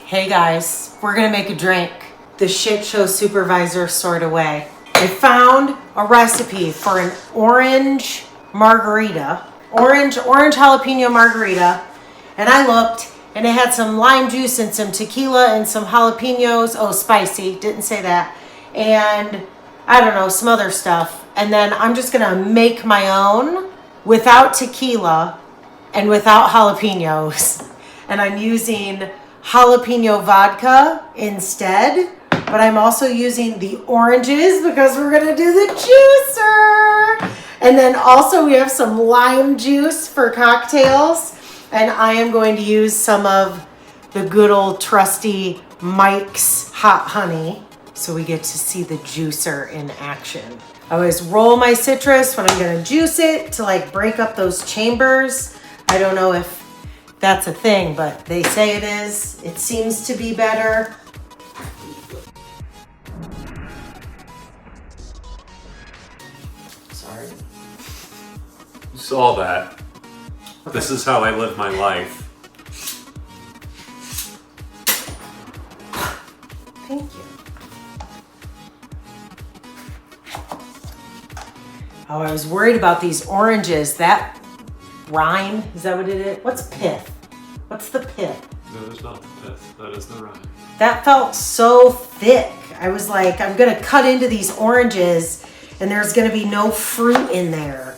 Hey guys, we're gonna make a drink. The shit show supervisor sort of way. I found a recipe for an orange margarita, orange jalapeno margarita, and I looked and it had some lime juice and some tequila and some jalapenos. Oh, spicy, didn't say that. And I don't know, some other stuff. And then I'm just gonna make my own without tequila and without jalapenos. And I'm using jalapeno vodka instead, but I'm also using the oranges because we're gonna do the juicer. And then also we have some lime juice for cocktails, and I am going to use some of the good old trusty Mike's hot honey, so we get to see the juicer in action. I always roll my citrus when I'm gonna juice it to like break up those chambers. I don't know if that's a thing, but they say it is. It seems to be better. Sorry. You saw that. This is how I live my life. Thank you. Oh, I was worried about these oranges. That rind, is that what it is? What's pith? What's the pith? That is not the pith, that is the rind. That felt so thick. I was like, I'm gonna cut into these oranges and there's gonna be no fruit in there.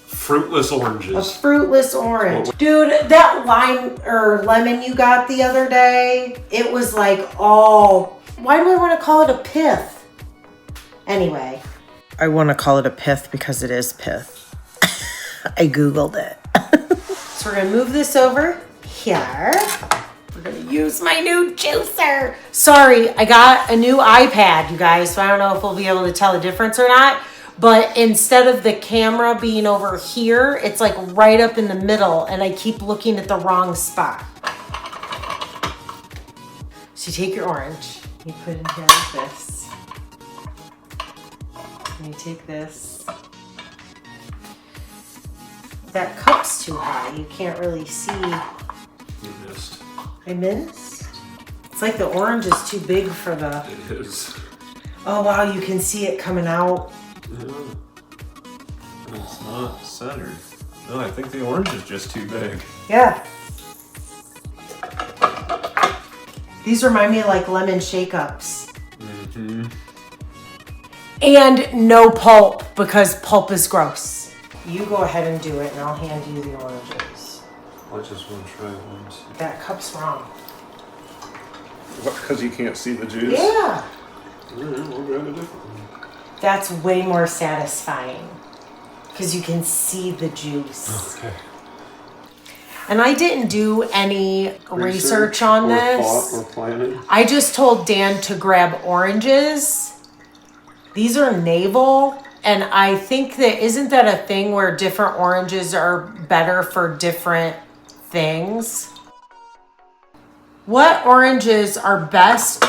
Fruitless oranges. A fruitless orange. Dude, that lime or lemon you got the other day, it was like, oh, why do I want to call it a pith? Anyway, I want to call it a pith because it is pith. I Googled it. So we're gonna move this over here. We're gonna use my new juicer. Sorry, I got a new iPad, you guys, so I don't know if we'll be able to tell the difference or not. But instead of the camera being over here, it's like right up in the middle, and I keep looking at the wrong spot. So you take your orange, you put it in here like this. And you take this. That cup's too high, you can't really see. You missed. I missed? It's like the orange is too big for the... It is. Oh wow, you can see it coming out. Yeah. It's not centered. No, I think the orange is just too big. Yeah. These remind me of like lemon shake-ups. Mm-hmm. And no pulp, because pulp is gross. You go ahead and do it, and I'll hand you the oranges. I just want to try one. That cup's wrong. What, because you can't see the juice? Yeah. We'll grab a different one. That's way more satisfying, because you can see the juice. Okay. And I didn't do any research on this. Or planning. I just told Dan to grab oranges. These are navel, and I think that isn't that a thing where different oranges are better for different things? What oranges are best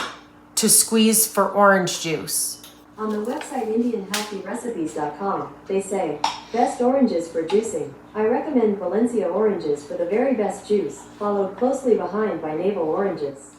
to squeeze for orange juice? On the website IndianHealthyRecipes.com, they say, best oranges for juicing. I recommend Valencia oranges for the very best juice, followed closely behind by navel oranges.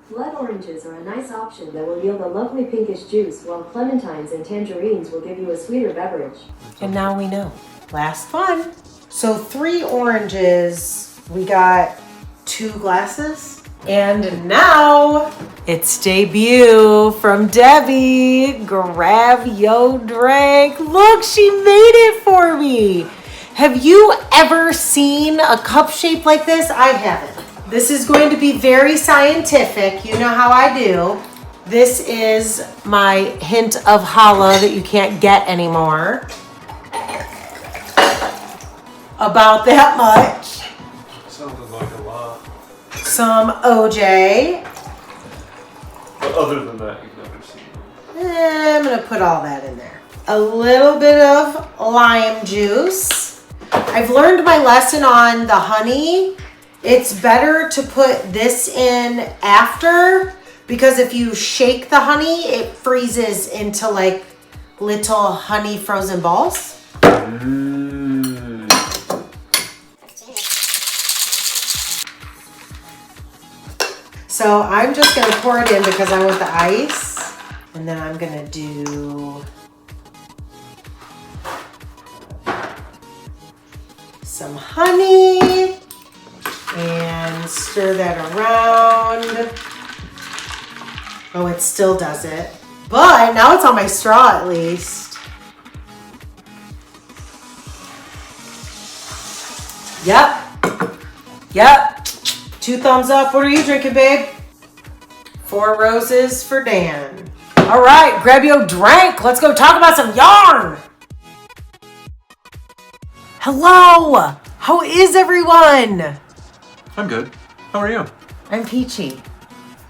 Blood oranges are a nice option that will yield a lovely pinkish juice, while clementines and tangerines will give you a sweeter beverage. And now we know. Last one. So 3 oranges. We got 2 glasses. And now it's debut from Debbie. Grab yo drink. Look, she made it for me. Have you ever seen a cup shape like this? I haven't. This is going to be very scientific. You know how I do. This is my hint of challah that you can't get anymore. About that much. Sounded like a lot. Some OJ. But other than that, you've never seen them. I'm gonna put all that in there. A little bit of lime juice. I've learned my lesson on the honey. It's better to put this in after, because if you shake the honey, it freezes into like little honey frozen balls. So I'm just gonna pour it in because I want the ice. And then I'm gonna do some honey and stir that around. Oh, it still does it. But now it's on my straw at least. Yep. 2 thumbs up. What are you drinking, babe? 4 roses for Dan. All right, grab your drink. Let's go talk about some yarn. Hello. How is everyone? I'm good. How are you? I'm Peachy.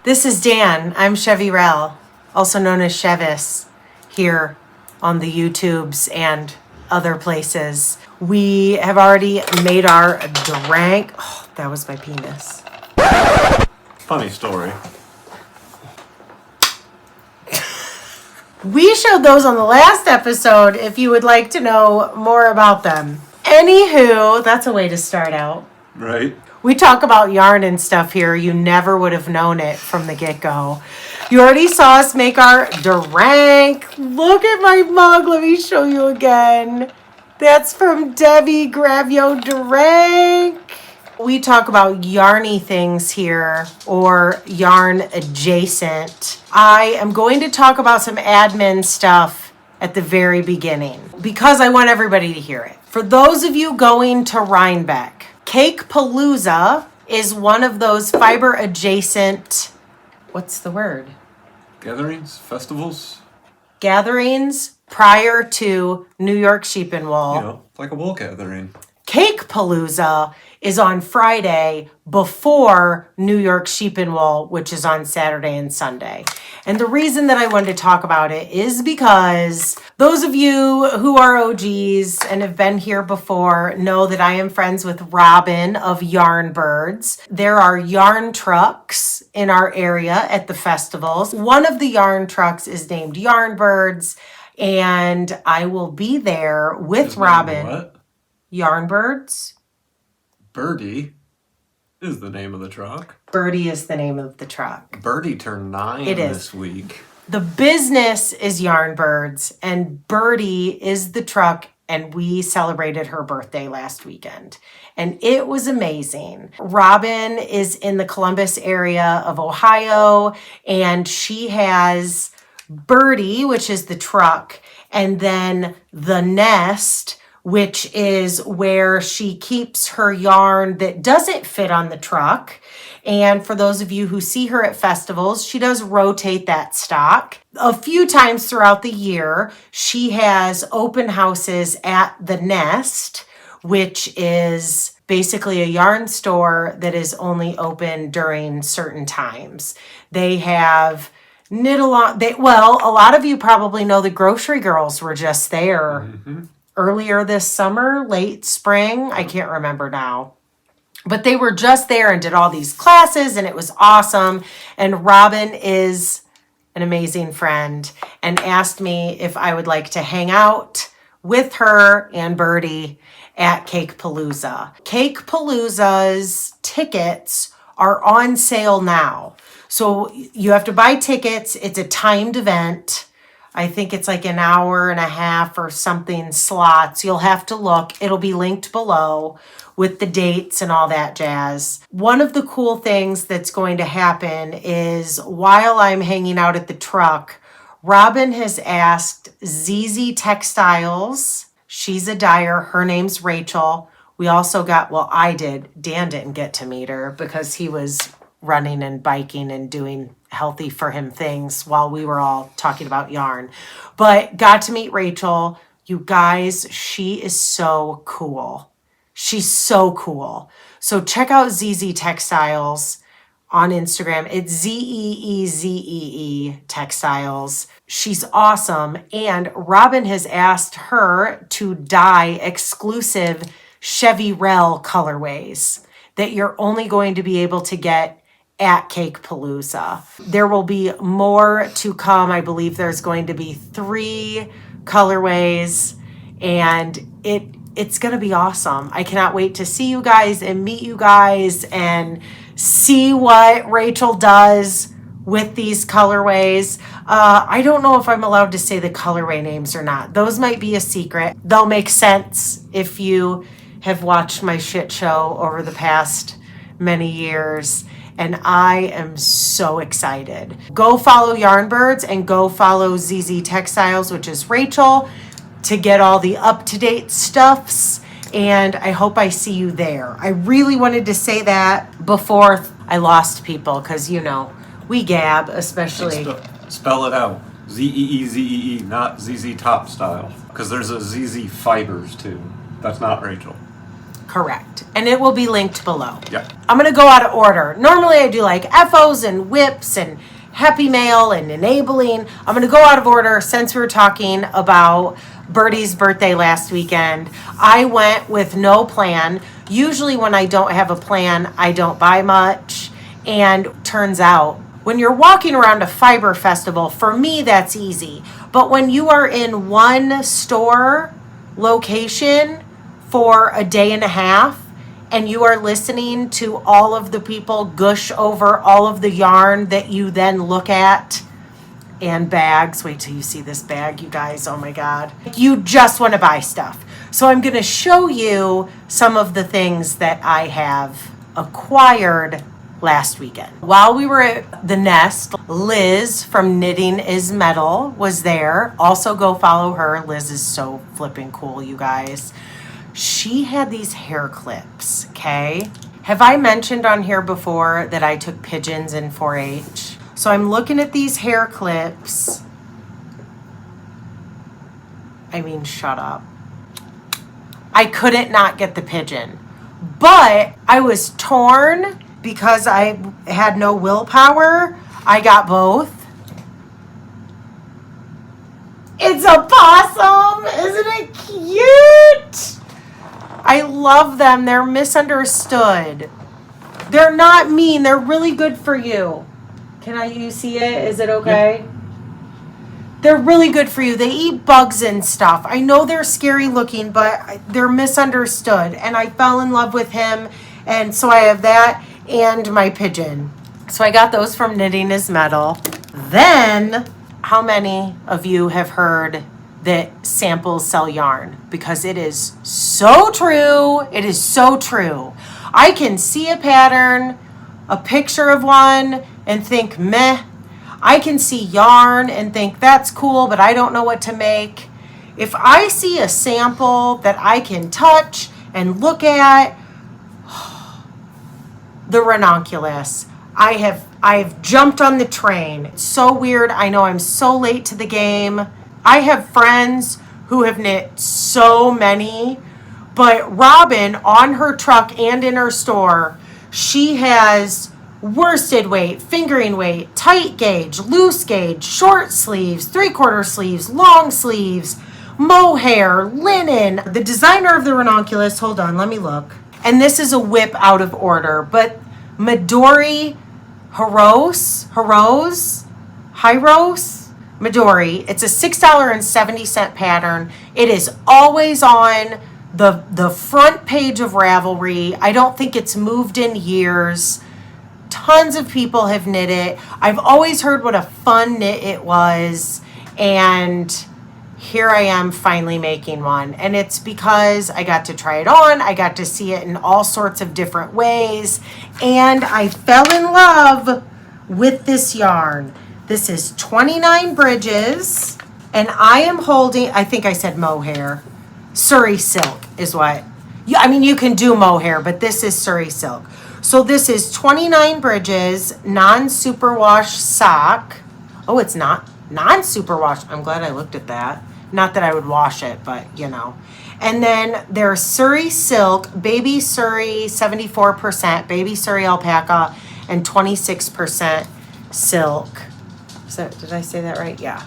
This is Dan. I'm Chevyrell, also known as Chevas, here on the YouTubes and other places. We have already made our drink. Oh, that was my penis. Funny story. We showed those on the last episode if you would like to know more about them. Anywho, that's a way to start out. Right? We talk about yarn and stuff here. You never would have known it from the get-go. You already saw us make our drink. Look at my mug. Let me show you again. That's from Debbie. Grab your drink. We talk about yarny things here, or yarn adjacent. I am going to talk about some admin stuff at the very beginning because I want everybody to hear it. For those of you going to Rhinebeck, CAKEpalooza is one of those fiber adjacent, what's the word? Gatherings? Festivals? Gatherings prior to New York Sheep and Wool. You know, like a wool gathering. CAKEpalooza is on Friday before New York Sheep and Wool, which is on Saturday and Sunday. And the reason that I wanted to talk about it is because those of you who are OGs and have been here before know that I am friends with Robin of Yarnbyrds. There are yarn trucks in our area at the festivals. One of the yarn trucks is named Yarnbyrds, and I will be there with His name Robin. What? Yarnbyrds. Birdie is the name of the truck. Birdie is the name of the truck. Birdie turned 9 It is. this week. The business is Yarnbyrds, and Birdie is the truck, and we celebrated her birthday last weekend. And it was amazing. Robin is in the Columbus area of Ohio, and she has Birdie, which is the truck, and then the Nest, which is where she keeps her yarn that doesn't fit on the truck. And for those of you who see her at festivals, she does rotate that stock. A few times throughout the year, she has open houses at the Nest, which is basically a yarn store that is only open during certain times. They have knit along. A lot of you probably know the Grocery Girls were just there. Mm-hmm. Earlier this summer, late spring, I can't remember now. But they were just there and did all these classes, and it was awesome. And Robin is an amazing friend and asked me if I would like to hang out with her and Birdie at CAKEpalooza. CAKEpalooza's tickets are on sale now. So you have to buy tickets. It's a timed event. I think it's like an hour and a half or something slots. You'll have to look. It'll be linked below with the dates and all that jazz. One of the cool things that's going to happen is while I'm hanging out at the truck, Robin has asked Zee Zee Textiles. She's a dyer. Her name's Rachel. We also got, I did. Dan didn't get to meet her because he was running and biking and doing healthy for him things while we were all talking about yarn. But got to meet Rachel. You guys, she is so cool. She's so cool. So check out Zee Zee Textiles on Instagram. It's Zeezee Textiles. She's awesome. And Robin has asked her to dye exclusive Chevyrell colorways that you're only going to be able to get at CAKEpalooza. There will be more to come. I believe there's going to be 3 colorways, and it's going to be awesome. I cannot wait to see you guys and meet you guys and see what Rachel does with these colorways. I don't know if I'm allowed to say the colorway names or not. Those might be a secret. They'll make sense if you have watched my shit show over the past many years. And I am so excited. Go follow Yarnbyrds and go follow Zee Zee Textiles, which is Rachel, to get all the up-to-date stuffs. And I hope I see you there. I really wanted to say that before I lost people, because, you know, we gab, especially. Spell it out. Zeezee, not ZZ Top Style. Because there's a ZZ Fibers too. That's not Rachel. Correct. And it will be linked below. Yeah. I'm going to go out of order. Normally I do like FOs and whips and happy mail and enabling. I'm going to go out of order since we were talking about Birdie's birthday last weekend. I went with no plan. Usually when I don't have a plan, I don't buy much. And turns out, when you're walking around a fiber festival, for me, that's easy. But when you are in one store location for a day and a half, and you are listening to all of the people gush over all of the yarn that you then look at, and bags. Wait till you see this bag, you guys. Oh my God. You just want to buy stuff. So I'm going to show you some of the things that I have acquired last weekend. While we were at the Nest, Liz from Knitting is Metal was there. Also go follow her. Liz is so flipping cool, you guys. She had these hair clips, okay? Have I mentioned on here before that I took pigeons in 4-H? So I'm looking at these hair clips. I mean, shut up. I couldn't not get the pigeon. But I was torn because I had no willpower. I got both. It's a possum! Isn't it cute? I love them. They're misunderstood. They're not mean. They're really good for you. You see it? Is it okay? Yep. They're really good for you. They eat bugs and stuff. I know they're scary looking, but they're misunderstood. And I fell in love with him. And so I have that and my pigeon. So I got those from Knitting is Metal. Then, how many of you have heard that samples sell yarn? Because it is so true. It is so true. I can see a pattern, a picture of one, and think, meh. I can see yarn and think, that's cool, but I don't know what to make. If I see a sample that I can touch and look at, the Ranunculus, I've jumped on the train. It's so weird. I know I'm so late to the game. I have friends who have knit so many, but Robin on her truck and in her store, she has worsted weight, fingering weight, tight gauge, loose gauge, short sleeves, 3/4 sleeves, long sleeves, mohair, linen. The designer of the Ranunculus, hold on, let me look. And this is a whip out of order, but Midori Hirose, Midori. It's a $6.70 pattern. It is always on the front page of Ravelry. I don't think it's moved in years. Tons of people have knit it. I've always heard what a fun knit it was. And here I am finally making one. And it's because I got to try it on. I got to see it in all sorts of different ways. And I fell in love with this yarn. This is 29 Bridges. And I am holding, I think I said mohair. Surrey silk is what. You can do mohair, but this is Surrey silk. So this is 29 Bridges, non-superwash sock. Oh, it's not non-superwash. I'm glad I looked at that. Not that I would wash it, but you know. And then there's Surrey silk, baby Surrey 74%, baby Surrey alpaca, and 26% silk. Did I say that right? Yeah.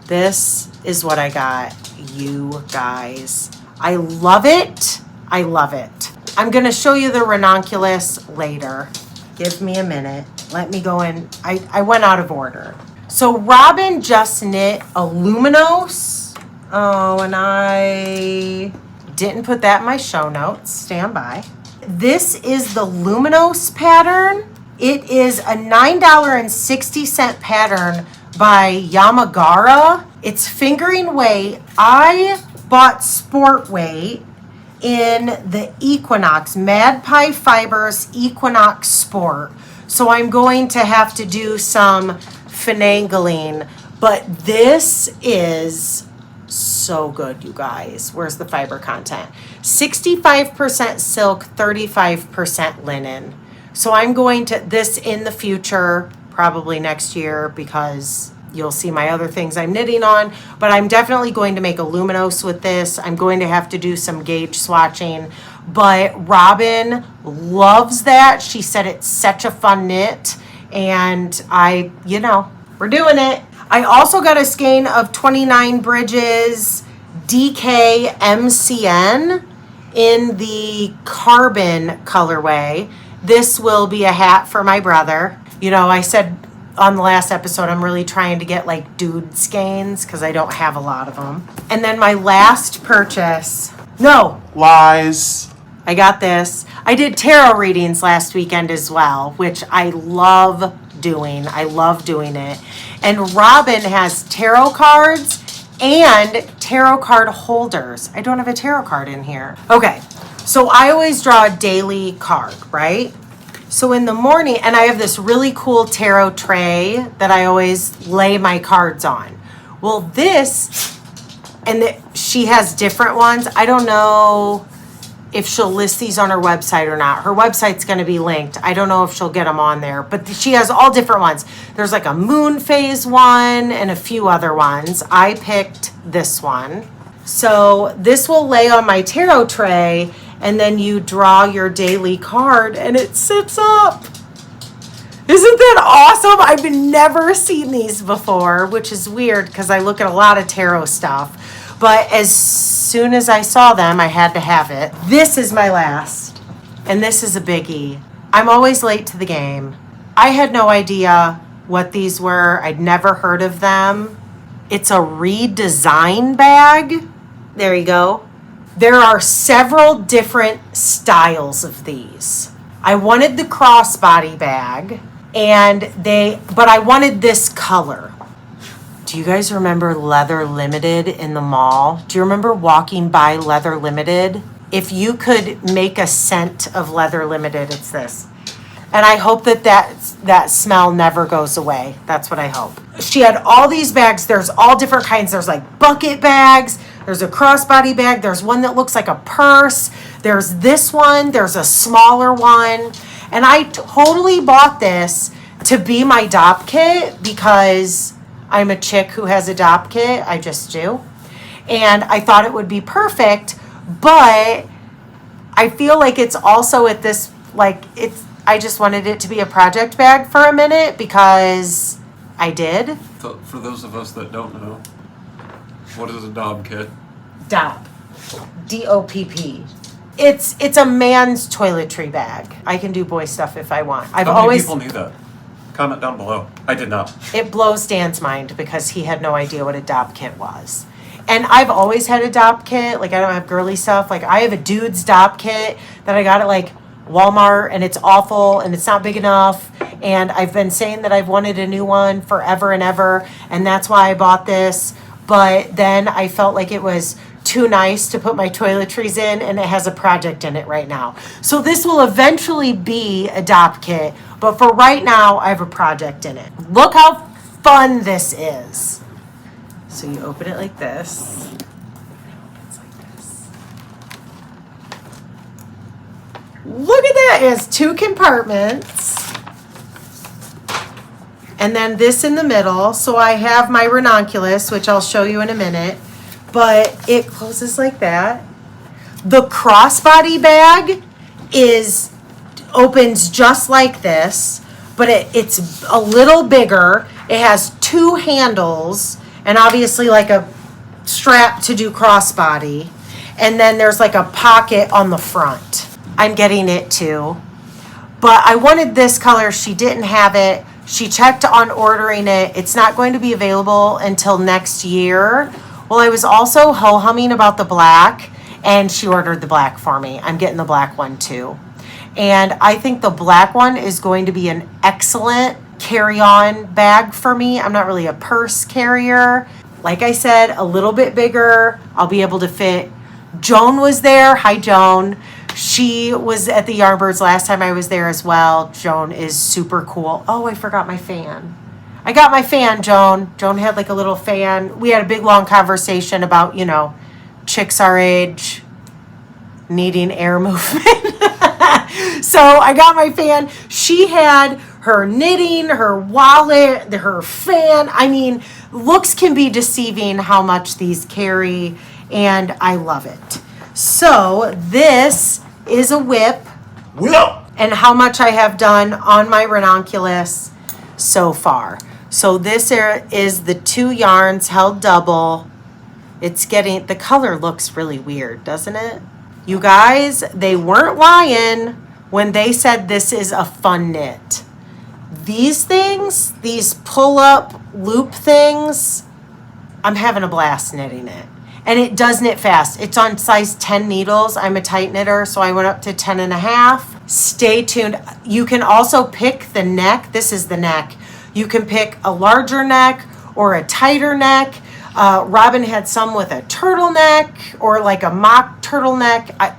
This is what I got, you guys. I love it. I love it. I'm going to show you the Ranunculus later. Give me a minute. Let me go in. I went out of order. So Robin just knit a Luminos. Oh, and I didn't put that in my show notes. Stand by. This is the Luminos pattern. It is a $9.60 pattern by Yamagara. It's fingering weight. I bought sport weight in the Equinox, Magpie Fibers Equinox Sport. So I'm going to have to do some finagling, but this is so good, you guys. Where's the fiber content? 65% silk, 35% linen. So I'm going to, this in the future, probably next year, because you'll see my other things I'm knitting on, but I'm definitely going to make a Luminos with this. I'm going to have to do some gauge swatching, but Robin loves that. She said it's such a fun knit, and we're doing it. I also got a skein of 29 Bridges DK MCN in the carbon colorway. This will be a hat for my brother. I said on the last episode, I'm really trying to get like dude skeins because I don't have a lot of them. And then my last purchase, no. Lies. I got this. I did tarot readings last weekend as well, which I love doing. I love doing it. And Robin has tarot cards and tarot card holders. I don't have a tarot card in here. Okay, so I always draw a daily card, right? So in the morning, and I have this really cool tarot tray that I always lay my cards on. Well, this, and she has different ones. I don't know if she'll list these on her website or not. Her website's going to be linked. I don't know if she'll get them on there, but she has all different ones. There's like a moon phase one and a few other ones. I picked this one. So this will lay on my tarot tray, and then you draw your daily card and it sits up. Isn't that awesome? I've never seen these before, which is weird because I look at a lot of tarot stuff. But as soon as I saw them, I had to have it. This is my last, and this is a biggie. I'm always late to the game. I had no idea what these were. I'd never heard of them. It's a redesign bag. There you go. There are several different styles of these. I wanted the crossbody bag, but I wanted this color. Do you guys remember Leather Limited in the mall? Do you remember walking by Leather Limited? If you could make a scent of Leather Limited, it's this. And I hope that smell never goes away. That's what I hope. She had all these bags. There's all different kinds. There's like bucket bags. There's a crossbody bag. There's one that looks like a purse. There's this one. There's a smaller one. And I totally bought this to be my DOP kit because I'm a chick who has a DOP kit. I just do. And I thought it would be perfect, but I feel like it's also at this, I just wanted it to be a project bag for a minute because I did. For those of us that don't know, what is a DOP kit? DOP. DOPP. It's a man's toiletry bag. I can do boy stuff if I want. How many people knew that? Comment down below. I did not. It blows Dan's mind because he had no idea what a DOP kit was. And I've always had a DOP kit. Like, I don't have girly stuff. Like, I have a dude's DOP kit that I got at, Walmart, and it's awful, and it's not big enough. And I've been saying that I've wanted a new one forever and ever, and that's why I bought this. But then I felt like it was too nice to put my toiletries in, and it has a project in it right now. So this will eventually be a DOP kit, but for right now, I have a project in it. Look how fun this is. So you open it like this. It's like this. Look at that, it has 2 compartments. And then this in the middle. So I have my Ranunculus, which I'll show you in a minute. But it closes like that. The crossbody bag opens just like this, but it's a little bigger. It has 2 handles and obviously like a strap to do crossbody. And then there's like a pocket on the front. I'm getting it too. But I wanted this color. She didn't have it. She checked on ordering it. It's not going to be available until next year. Well, I was also ho-humming about the black, and she ordered the black for me. I'm getting the black one too. And I think the black one is going to be an excellent carry-on bag for me. I'm not really a purse carrier. Like I said, a little bit bigger. I'll be able to fit. Joan was there. Hi, Joan. She was at the Yarnbyrds last time I was there as well. Joan is super cool. Oh, I forgot my fan. I got my fan, Joan. Joan had like a little fan. We had a big, long conversation about, you know, chicks our age needing air movement. So I got my fan. She had her knitting, her wallet, her fan. I mean, looks can be deceiving how much these carry, and I love it. So this is a whip. And how much I have done on my Ranunculus so far. So this is the 2 yarns held double. It's getting, the color looks really weird, doesn't it? You guys, they weren't lying when they said this is a fun knit. These things, these pull-up loop things, I'm having a blast knitting it. And it does knit fast. It's on size 10 needles. I'm a tight knitter, so I went up to 10 and a half. Stay tuned. You can also pick the neck. This is the neck. You can pick a larger neck or a tighter neck. Robin had some with a turtleneck or like a mock turtleneck.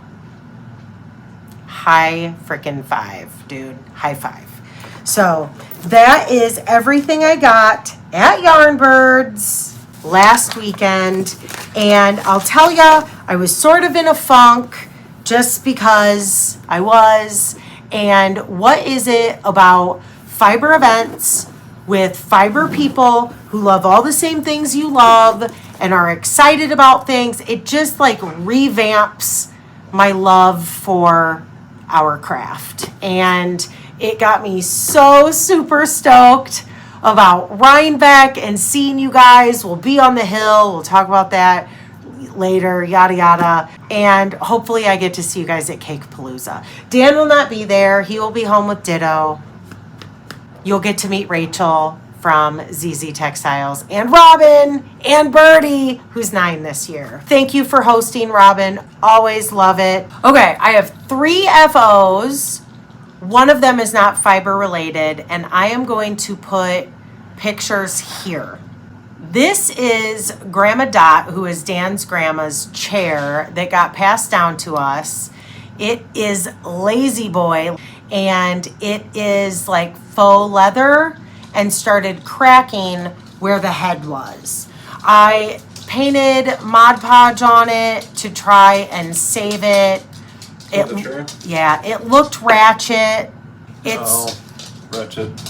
High freaking five, dude. High five. So that is everything I got at Yarnbyrds last weekend. And I'll tell ya, I was sort of in a funk just because I was. And what is it about fiber events with fiber people who love all the same things you love and are excited about things? It just like revamps my love for our craft. And it got me so super stoked about Rhinebeck and seeing you guys. We'll be on the hill. We'll talk about that later, yada yada. And hopefully I get to see you guys at CAKEpalooza. Dan will not be there. He will be home with Ditto. You'll get to meet Rachel from Zee Zee Textiles and Robin and Birdie, who's 9 this year. Thank you for hosting, Robin. Always love it. Okay, I have 3 FOs. One of them is not fiber related, and I am going to put pictures here. This is Grandma Dot, who is Dan's grandma's chair that got passed down to us. It is Lazy Boy, and it is like faux leather and started cracking where the head was. I painted Mod Podge on it to try and save it. Yeah, it looked ratchet. Ratchet.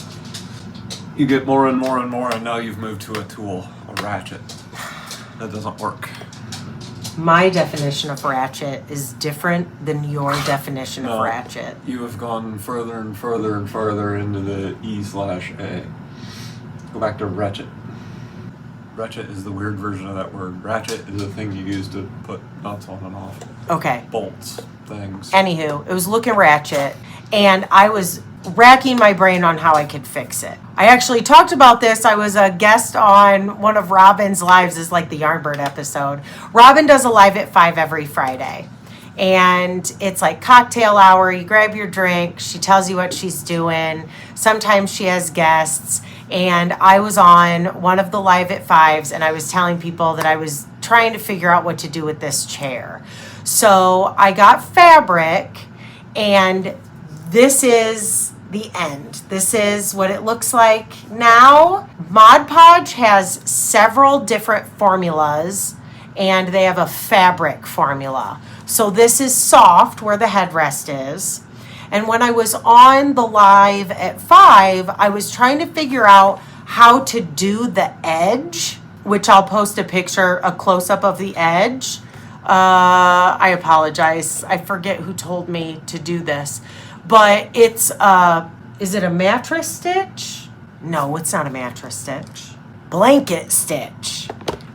You get more and more and more, and now you've moved to a tool, a ratchet. That doesn't work. My definition of ratchet is different than your definition of ratchet. You have gone further and further and further into the E/A. Go back to ratchet. Ratchet is the weird version of that word. Ratchet is the thing you use to put nuts on and off. Okay. Bolts, things. Anywho, it was looking ratchet, and I was racking my brain on how I could fix it. I actually talked about this. I was a guest on one of Robin's lives, is like the Yarnbird episode. Robin does a live at 5 every Friday. And it's like cocktail hour. You grab your drink. She tells you what she's doing. Sometimes she has guests. And I was on one of the live at 5s, and I was telling people that I was trying to figure out what to do with this chair. So I got fabric, and this is the end. This is what it looks like now. Mod Podge has several different formulas, and they have a fabric formula. So this is soft where the headrest is. And when I was on the live at 5, I was trying to figure out how to do the edge, which I'll post a picture, a close-up of the edge. I apologize. I forget who told me to do this. But it's, is it a mattress stitch? No, it's not a mattress stitch. Blanket stitch.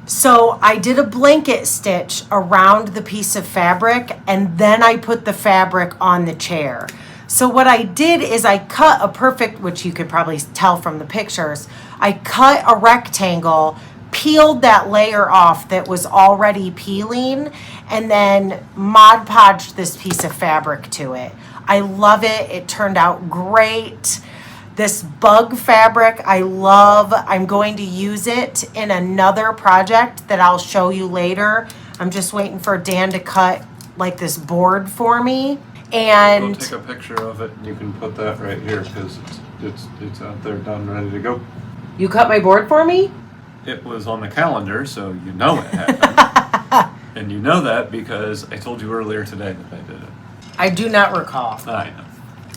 So I did a blanket stitch around the piece of fabric, and then I put the fabric on the chair. So what I did is I cut a perfect, which you could probably tell from the pictures, I cut a rectangle, peeled that layer off that was already peeling, and then Mod Podged this piece of fabric to it. I love it. It turned out great. This bug fabric, I love. I'm going to use it in another project that I'll show you later. I'm just waiting for Dan to cut like this board for me. And We'll take a picture of it and you can put that right here because it's out there done, ready to go. you cut my board for me? It was on the calendar, so you know it happened. And you know that because I told you earlier today that I did it. I do not recall. I know.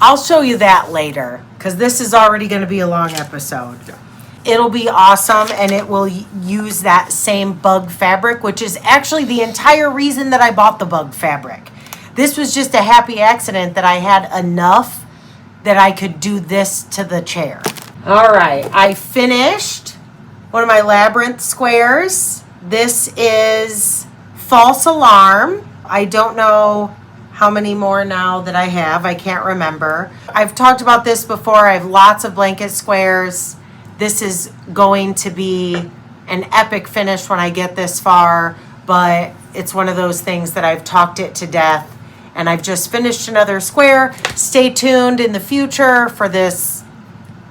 I'll show you that later because this is already going to be a long episode. Yeah. It'll be awesome, and it will use that same bug fabric, which is actually the entire reason that I bought the bug fabric. This was just a happy accident that I had enough that I could do this to the chair. All right, I finished one of my Labyrinth squares. This is False Alarm. I don't know how many more now that I have. I can't remember. I've talked about this before. I have lots of blanket squares. This is going to be an epic finish when I get this far, but it's one of those things that I've talked it to death, and I've just finished another square. Stay tuned in the future for this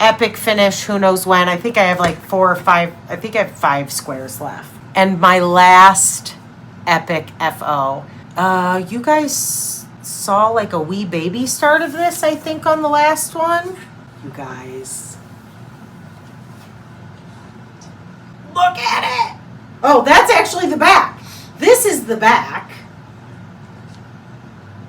epic finish. Who knows when? I think I have like 4 or 5. I think I have 5 squares left. And my last epic FO. You guys saw like a wee baby start of this, I think, on the last one. You guys. Look at it! Oh, that's actually the back. This is the back.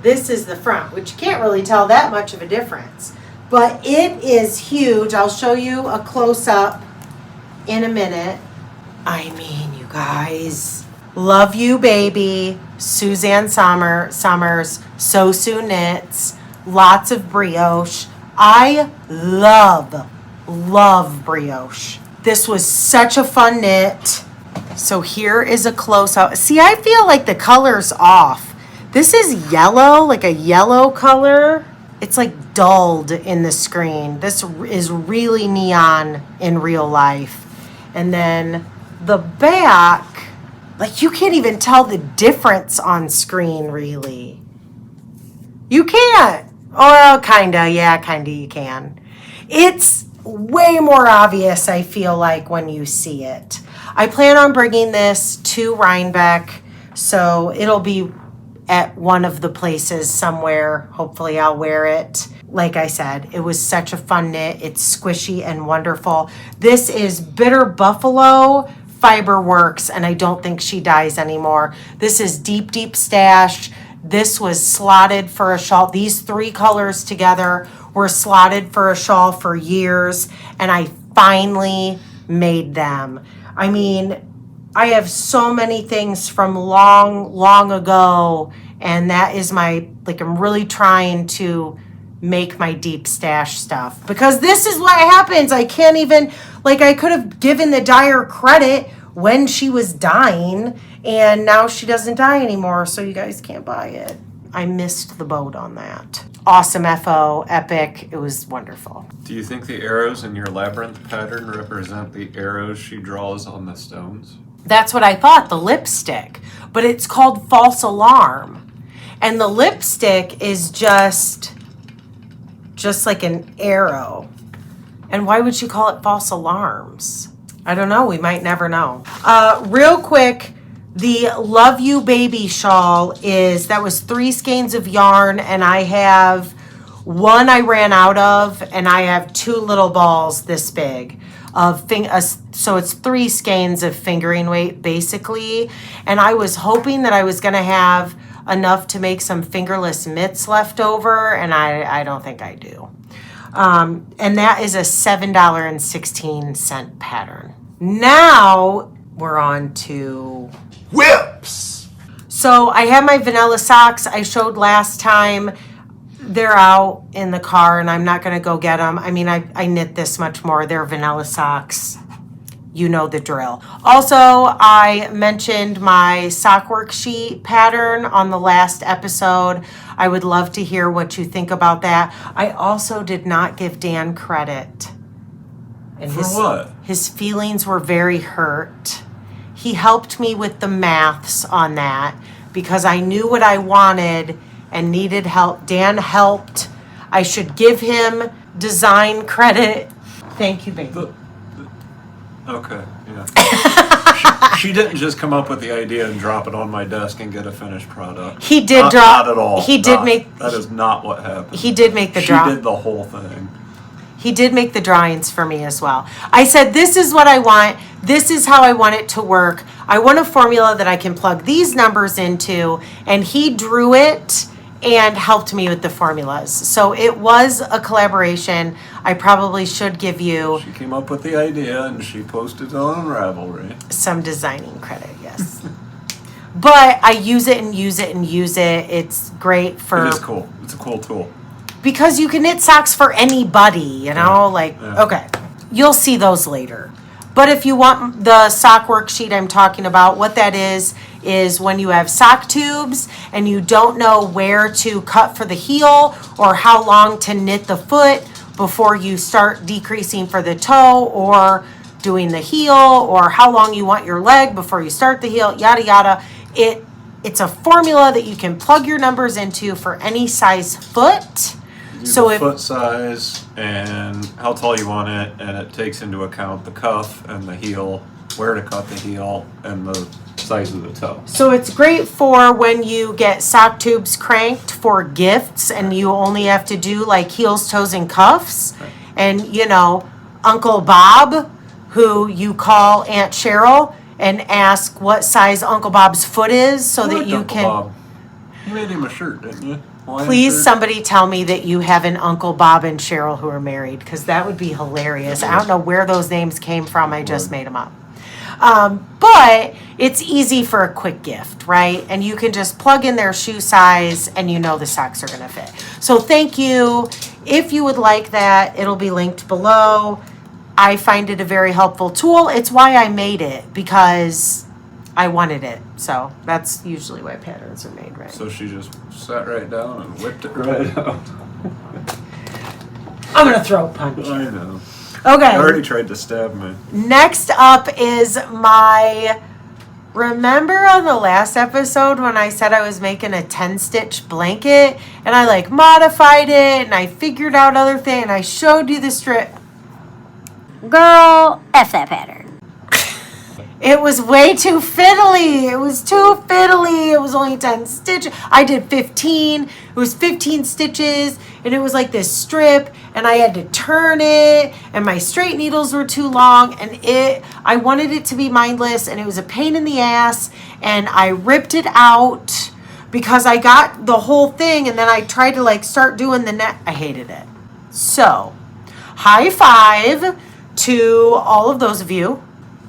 This is the front, which you can't really tell that much of a difference. But it is huge. I'll show you a close-up in a minute. I mean, you guys. Love you, baby. Susanne Sommers, Sosu knits, lots of brioche. I love brioche. This was such a fun knit. So here is a close-up. See, I feel like the color's off. This is yellow, like a yellow color. It's like dulled in the screen. This is really neon in real life. And then the back, like you can't even tell the difference on screen, really. You can't. Oh, kinda. Yeah, kinda you can. It's way more obvious, I feel like, when you see it. I plan on bringing this to Rhinebeck, so it'll be at one of the places somewhere. Hopefully I'll wear it. Like I said, it was such a fun knit. It's squishy and wonderful. This is Bitter Buffalo Fiber Works, and I don't think she dyes anymore. This is Deep Stash. This was slotted for a shawl. These 3 colors together were slotted for a shawl for years, and I finally made them. I mean, I have so many things from long ago, and that is my, like, I'm really trying to make my deep stash stuff, because this is what happens. I can't even, like, I could have given the dyer credit when she was dying, and now she doesn't dye anymore, so you guys can't buy it. I missed the boat on that. Awesome FO, epic. It was wonderful. Do you think the arrows in your labyrinth pattern represent the arrows she draws on the stones? That's what I thought, the lipstick. But it's called False Alarm. And the lipstick is just like an arrow. And why would she call it False Alarms? I don't know. We might never know. Real quick, the Love You Baby shawl that was 3 skeins of yarn, and I have 1 I ran out of, and I have 2 little balls this big of so it's 3 skeins of fingering weight basically. And I was hoping that I was going to have enough to make some fingerless mitts left over, and I don't think I do. And that is a $7.16 pattern. Now we're on to whips. So I have my vanilla socks I showed last time. They're out in the car, and I'm not going to go get them. I mean, I knit this much more. They're vanilla socks. You know the drill. Also, I mentioned my sock worksheet pattern on the last episode. I would love to hear what you think about that. I also did not give Dan credit. And For what? His feelings were very hurt. He helped me with the maths on that because I knew what I wanted, and needed help. Dan helped. I should give him design credit. Thank you, baby. Okay, yeah. she didn't just come up with the idea and drop it on my desk and get a finished product. He did Not at all. He did make. That is not what happened. He did make the She drawing. did the whole thing. He did make the drawings for me as well. I said, this is what I want. This is how I want it to work. I want a formula that I can plug these numbers into. And he drew it and helped me with the formulas. So it was a collaboration. I probably should give you She came up with the idea and she posted it on Ravelry. some designing credit, yes. But I use it and use it and use it. It's great for... It is cool. It's a cool tool. Because you can knit socks for anybody, you know? Yeah. Okay. You'll see those later. But if you want the sock worksheet I'm talking about, what that is when you have sock tubes and you don't know where to cut for the heel or how long to knit the foot before you start decreasing for the toe or doing the heel, or how long you want your leg before you start the heel, yada, yada. It's a formula that you can plug your numbers into for any size foot. So foot size and how tall you want it, and it takes into account the cuff and the heel, where to cut the heel, and the size of the toe. So it's great for when you get sock tubes cranked for gifts and you only have to do like heels, toes, and cuffs. Right. And, you know, Uncle Bob, who you call Aunt Cheryl, and ask what size Uncle Bob's foot is so that you Uncle can... Bob. You made him a shirt, didn't you? Please, somebody tell me that you have an Uncle Bob and Cheryl who are married, because that would be hilarious. I don't know where those names came from. I just made them up. But it's easy for a quick gift, right? And you can just plug in their shoe size and you know the socks are going to fit. So thank you. If you would like that, it'll be linked below. I find it a very helpful tool. It's why I made it, because I wanted it. So that's usually why patterns are made, right? So she just sat right down and whipped it right out. I'm going to throat punch. I know. Okay. I already tried to stab me. Next up is my... Remember on the last episode when I said I was making a 10-stitch blanket? And I like modified it and I figured out other things and I showed you the strip. Girl, F that pattern. It was way too fiddly. It was too fiddly. It was only 10 stitches. I did 15. It was 15 stitches. And it was like this strip. And I had to turn it. And my straight needles were too long. And I wanted it to be mindless. And it was a pain in the ass. And I ripped it out because I got the whole thing. And then I tried to like start doing the net. I hated it. So, high five to all of those of you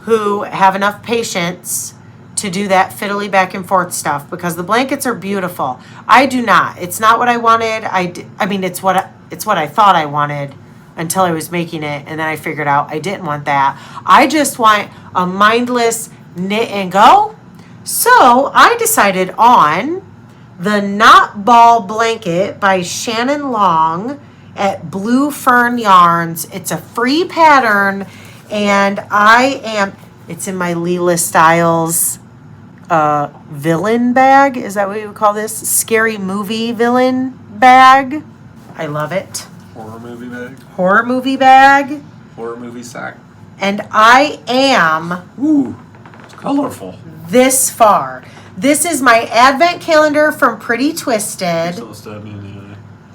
who have enough patience to do that fiddly back and forth stuff, because the blankets are beautiful. I do not. It's not what I wanted. I mean, it's what I thought I wanted until I was making it, and then I figured out I didn't want that. I just want a mindless knit and go. So I decided on the Knotball blanket by Shannon Long at Blue Fern Yarns. It's a free pattern. And it's in my Leela Styles villain bag. Is that what you would call this? Scary movie villain bag. I love it. Horror movie bag. Horror movie bag. Horror movie sack. And I am Ooh, it's colorful. this far. This is my advent calendar from Pretty Twisted. Still stab me in the eye.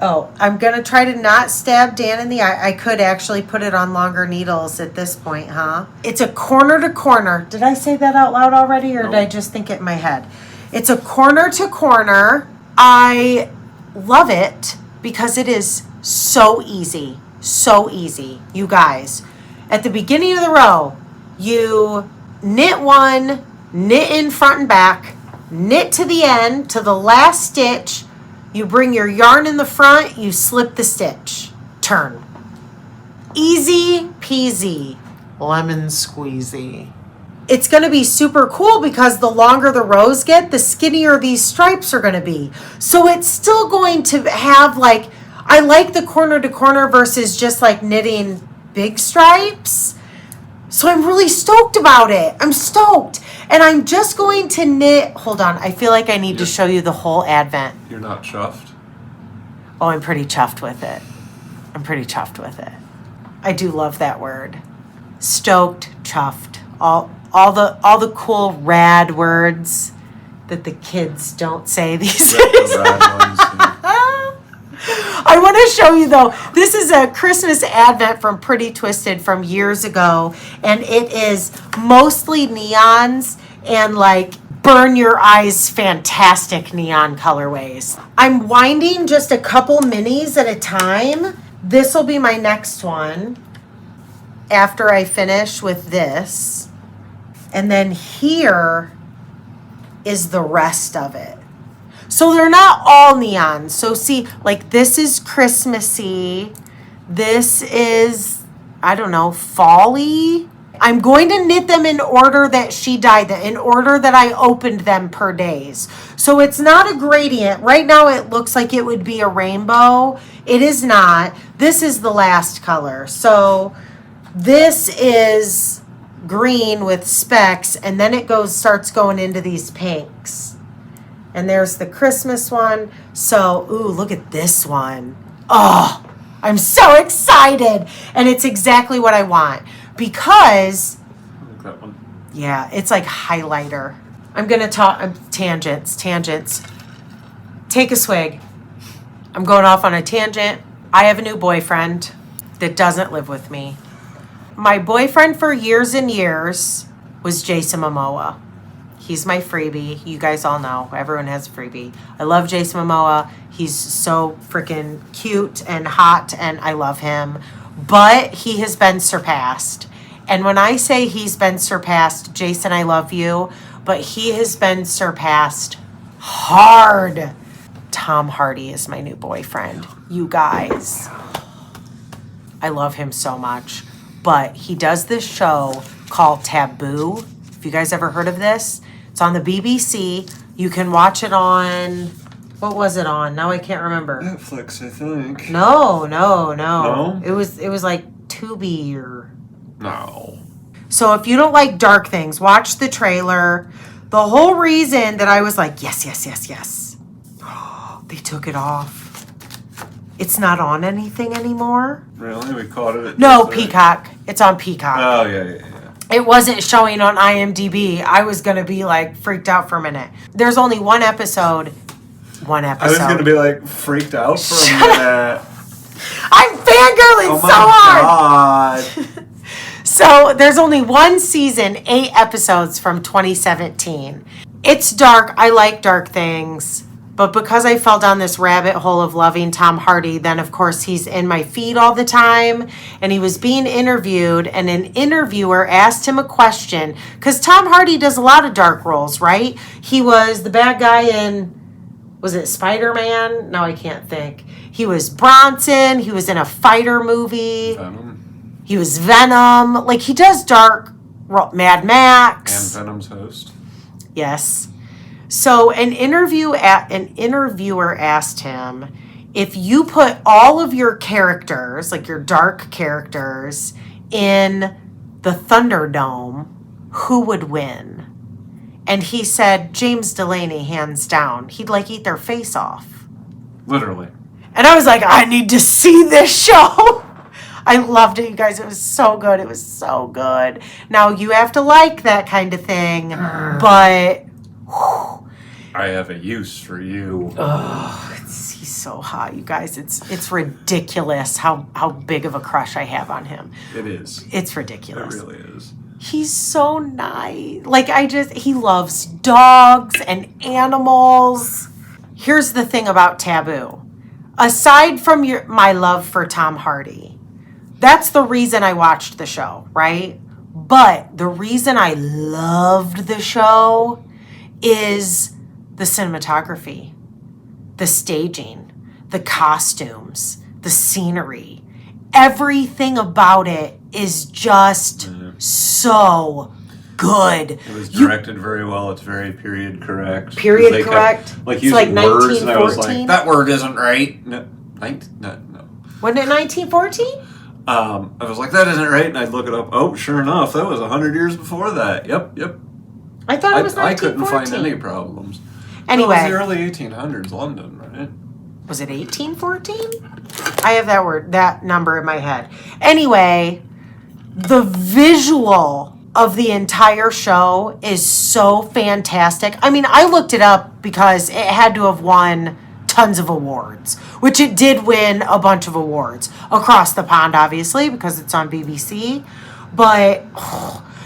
Oh, I'm going to try to not stab Dan in the eye. I could actually put it on longer needles at this point, huh? It's a corner to corner. Did I say that out loud already, or did I just think it in my head? It's a corner to corner. I love it because it is so easy. So easy. You guys, at the beginning of the row, you knit one, knit in front and back, knit to the end, to the last stitch. You bring your yarn in the front, you slip the stitch. Turn. Easy peasy. Lemon squeezy. It's going to be super cool because the longer the rows get, the skinnier these stripes are going to be. So it's still going to have like, I like the corner to corner versus just like knitting big stripes. So I'm really stoked about it. I'm stoked. And I'm just going to knit. Hold on. I feel like I need to show you the whole Advent. You're not chuffed? Oh, I'm pretty chuffed with it. I do love that word. Stoked, chuffed. All the cool rad words that the kids don't say these days. The rad ones, I want to show you though. This is a Christmas Advent from Pretty Twisted from years ago, and it is mostly neons and like burn your eyes fantastic neon colorways. I'm winding just a couple minis at a time. This will be my next one after I finish with this. And then here is the rest of it. So they're not all neon. So see, like this is Christmassy. This is, I don't know, fall-y. I'm going to knit them in order that she dyed them, in order that I opened them per days. So it's not a gradient. Right now it looks like it would be a rainbow. It is not. This is the last color. So this is green with specks, and then it starts going into these pinks. And there's the Christmas one. So, ooh, look at this one. Oh, I'm so excited. And it's exactly what I want. Because, I like that one. yeah, it's like highlighter. I'm going to talk, tangents. Take a swig. I'm going off on a tangent. I have a new boyfriend that doesn't live with me. My boyfriend for years and years was Jason Momoa. He's my freebie. You guys all know. Everyone has a freebie. I love Jason Momoa. He's so freaking cute and hot, and I love him. But he has been surpassed. And when I say he's been surpassed, Jason, I love you, but he has been surpassed hard. Tom Hardy is my new boyfriend. You guys. I love him so much. But he does this show called Taboo. If you guys ever heard of this, it's on the BBC. You can watch it on, what was it on? Now I can't remember. Netflix, I think. No. No? It was like Tubi or. No. So if you don't like dark things, watch the trailer. The whole reason that I was like, yes. They took it off. It's not on anything anymore. Really? We caught it at No, Peacock. It's on Peacock. Oh, yeah. It wasn't showing on IMDb. I was going to be like freaked out for a minute. There's only one episode. I was going to be like freaked out for a minute. I'm fangirling so hard. God. So there's only one season, 8 episodes from 2017. It's dark. I like dark things. But because I fell down this rabbit hole of loving Tom Hardy, then of course he's in my feed all the time. And he was being interviewed, and an interviewer asked him a question. Because Tom Hardy does a lot of dark roles, right? He was the bad guy in, was it Spider-Man? No, I can't think. He was Bronson. He was in a fighter movie. Venom. He was Venom. Like, he does dark, Mad Max. And Venom's host. Yes. So an interviewer asked him, if you put all of your characters, like your dark characters, in the Thunderdome, who would win? And he said, James Delaney, hands down. He'd like eat their face off. Literally. And I was like, I need to see this show. I loved it, you guys. It was so good. It was so good. Now, you have to like that kind of thing, but... I have a use for you. Oh, he's so hot, you guys. It's ridiculous how big of a crush I have on him. It is. It's ridiculous. It really is. He's so nice. Like, he loves dogs and animals. Here's the thing about Taboo. Aside from my love for Tom Hardy, that's the reason I watched the show, right? But the reason I loved the show is the cinematography, the staging, the costumes, the scenery. Everything about it is just so good. It was directed very well. It's very period correct. Period correct. Like it's using like words, and I was 1914. like, that word isn't right. No. Wasn't it 1914? I was like, that isn't right. And I'd look it up. Oh, sure enough, that was 100 years before that. Yep. I thought it was 1914. I couldn't find any problems. Anyway. It was the early 1800s, London, right? Was it 1814? I have that number in my head. Anyway, the visual of the entire show is so fantastic. I mean, I looked it up because it had to have won tons of awards, which it did win a bunch of awards across the pond, obviously, because it's on BBC. But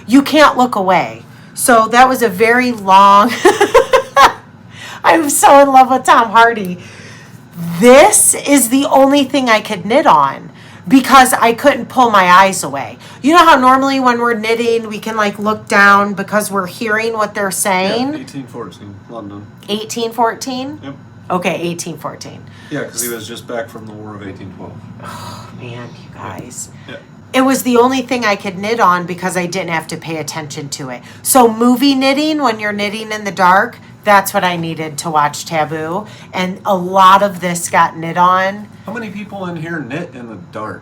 you can't look away. So that was a very long... I'm so in love with Tom Hardy. This is the only thing I could knit on because I couldn't pull my eyes away. You know how normally when we're knitting, we can like look down because we're hearing what they're saying? Yeah, 1814, London. 1814? Yep. Okay, 1814. Yeah, because he was just back from the War of 1812. Oh, man, you guys. Yeah. It was the only thing I could knit on because I didn't have to pay attention to it. So movie knitting, when you're knitting in the dark, that's what I needed to watch Taboo. And a lot of this got knit on. How many people in here knit in the dark?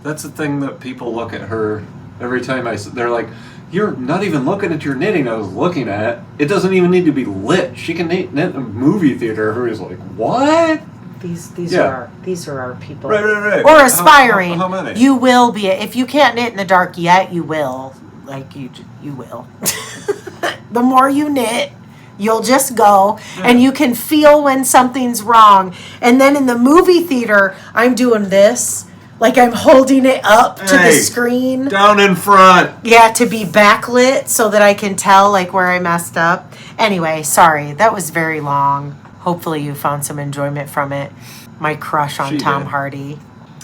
That's the thing that people look at her every time they're like, you're not even looking at your knitting I was looking at. It doesn't even need to be lit. She can knit in a movie theater. Everybody's like, what? These are our people. Right. Or aspiring. How many? You will be. If you can't knit in the dark yet, you will. Like you will. The more you knit, you'll just go and you can feel when something's wrong. And then in the movie theater, I'm doing this. Like I'm holding it up to the screen. Down in front. Yeah, to be backlit so that I can tell like where I messed up. Anyway, sorry. That was very long. Hopefully you found some enjoyment from it. My crush on Tom Hardy.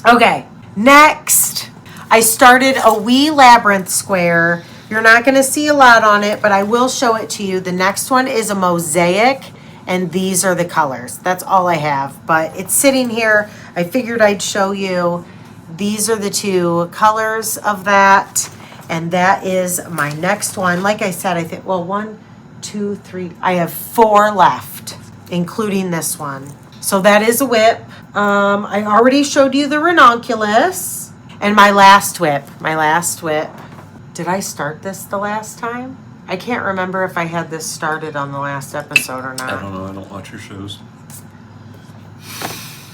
Okay, next. I started a wee Labyrinth square. You're not going to see a lot on it, but I will show it to you. The next one is a mosaic, and these are the colors. That's all I have, but it's sitting here. I figured I'd show you. These are the two colors of that, and that is my next one. Like I said, I think, well, 1, 2, 3. I have 4 left, including this one. So that is a whip. I already showed you the Ranunculus, and my last whip. Did I start this the last time? I can't remember if I had this started on the last episode or not. I don't know. I don't watch your shows.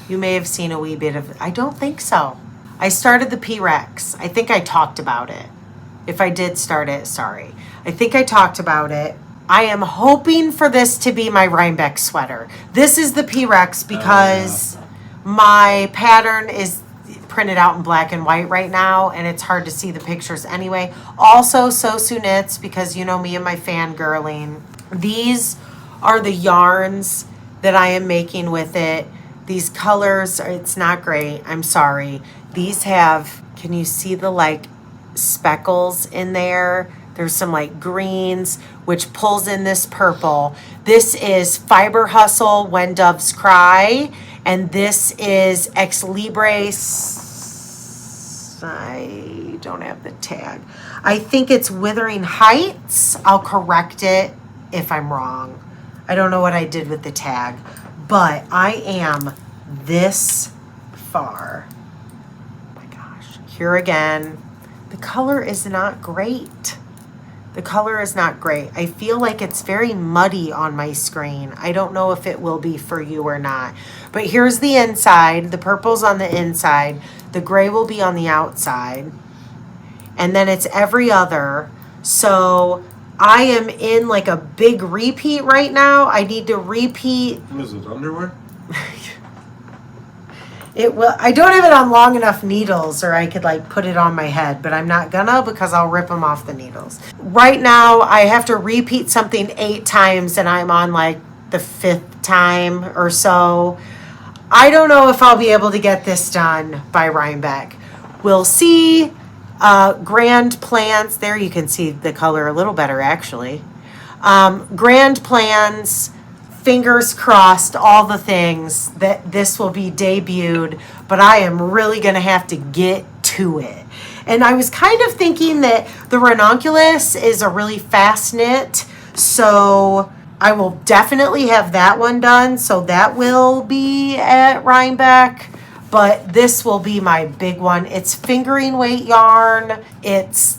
You may have seen a wee bit of... I don't think so. I started the P-Rex. I think I talked about it. If I did start it, sorry. I think I talked about it. I am hoping for this to be my Rhinebeck sweater. This is the P-Rex because my pattern is printed out in black and white right now, and it's hard to see the pictures anyway. Also, Sosu knits, because you know me and my fangirling. These are the yarns that I am making with it. These colors, it's not great. I'm sorry. These have, can you see the like speckles in there? There's some like greens, which pulls in this purple. This is Fiber Hustle, When Doves Cry. And this is Ex Libris. I don't have the tag. I think it's Withering Heights. I'll correct it if I'm wrong. I don't know what I did with the tag. But I am this far. Oh my gosh. Here again. The color is not great. The color is not great. I feel like it's very muddy on my screen. I don't know if it will be for you or not. But here's the inside. The purple's on the inside. The gray will be on the outside. And then it's every other. So I am in like a big repeat right now. I need to repeat. What is it, underwear? It will. I don't have it on long enough needles, or I could like put it on my head, but I'm not gonna because I'll rip them off the needles. Right now, I have to repeat something 8 times, and I'm on like the 5th time or so. I don't know if I'll be able to get this done by Rhinebeck. We'll see. Grand plans. There you can see the color a little better, actually. Grand plans. Fingers crossed, all the things that this will be debuted, but I am really going to have to get to it. And I was kind of thinking that the Ranunculus is a really fast knit, so I will definitely have that one done. So that will be at Rhinebeck. but this will be my big one. It's fingering weight yarn. It's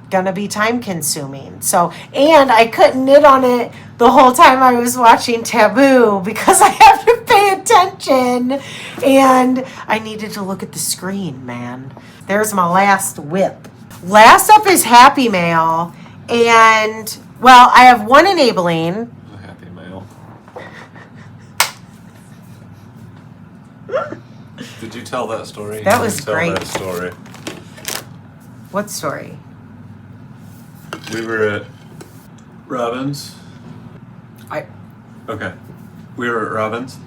gonna be time consuming. So, and I couldn't knit on it the whole time I was watching Taboo because I have to pay attention and I needed to look at the screen, man. There's my last whip. Last up is Happy Mail, and well, I have one enabling. A Happy Mail. Did you tell that story? That was great. Tell that story. What story? We were at Robin's. Okay. We were at Robin's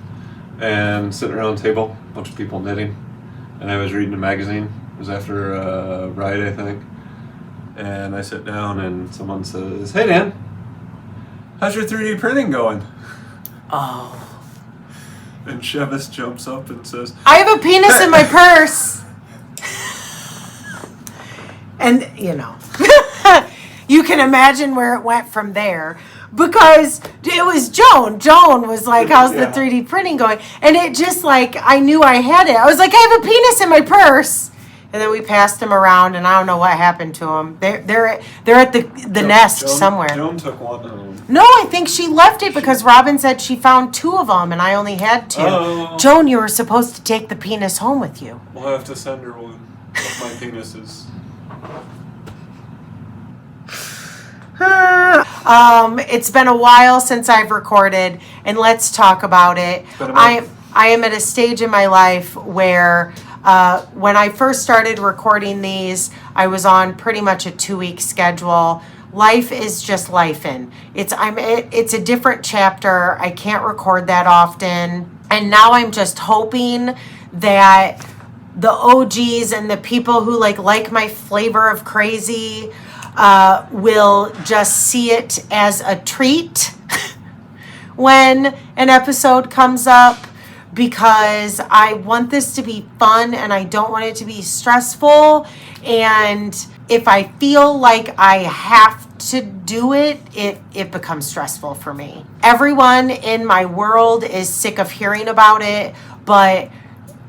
and sitting around a table, a bunch of people knitting, and I was reading a magazine. It was after a ride, I think. And I sit down and someone says, "Hey Dan, how's your 3D printing going?" Oh. And Chevas jumps up and says, I have a penis in my purse. And, you know, you can imagine where it went from there. Because it was Joan. Joan was like, how's the 3D printing going? And it just like, I knew I had it. I was like, I have a penis in my purse. And then we passed him around, and I don't know what happened to him. They're at the nest somewhere. Joan took one of them. No, I think she left it because Robin said she found 2 of them, and I only had 2. Oh. Joan, you were supposed to take the penis home with you. We'll have to send her one of my penises. It's been a while since I've recorded, and let's talk about it. I am at a stage in my life where when I first started recording these, I was on pretty much a 2-week schedule. Life is just lifing. It's a different chapter. I can't record that often, and now I'm just hoping that the OGs and the people who like my flavor of crazy will just see it as a treat when an episode comes up, because I want this to be fun and I don't want it to be stressful. And if I feel like I have to do it, it becomes stressful for me. Everyone in my world is sick of hearing about it, but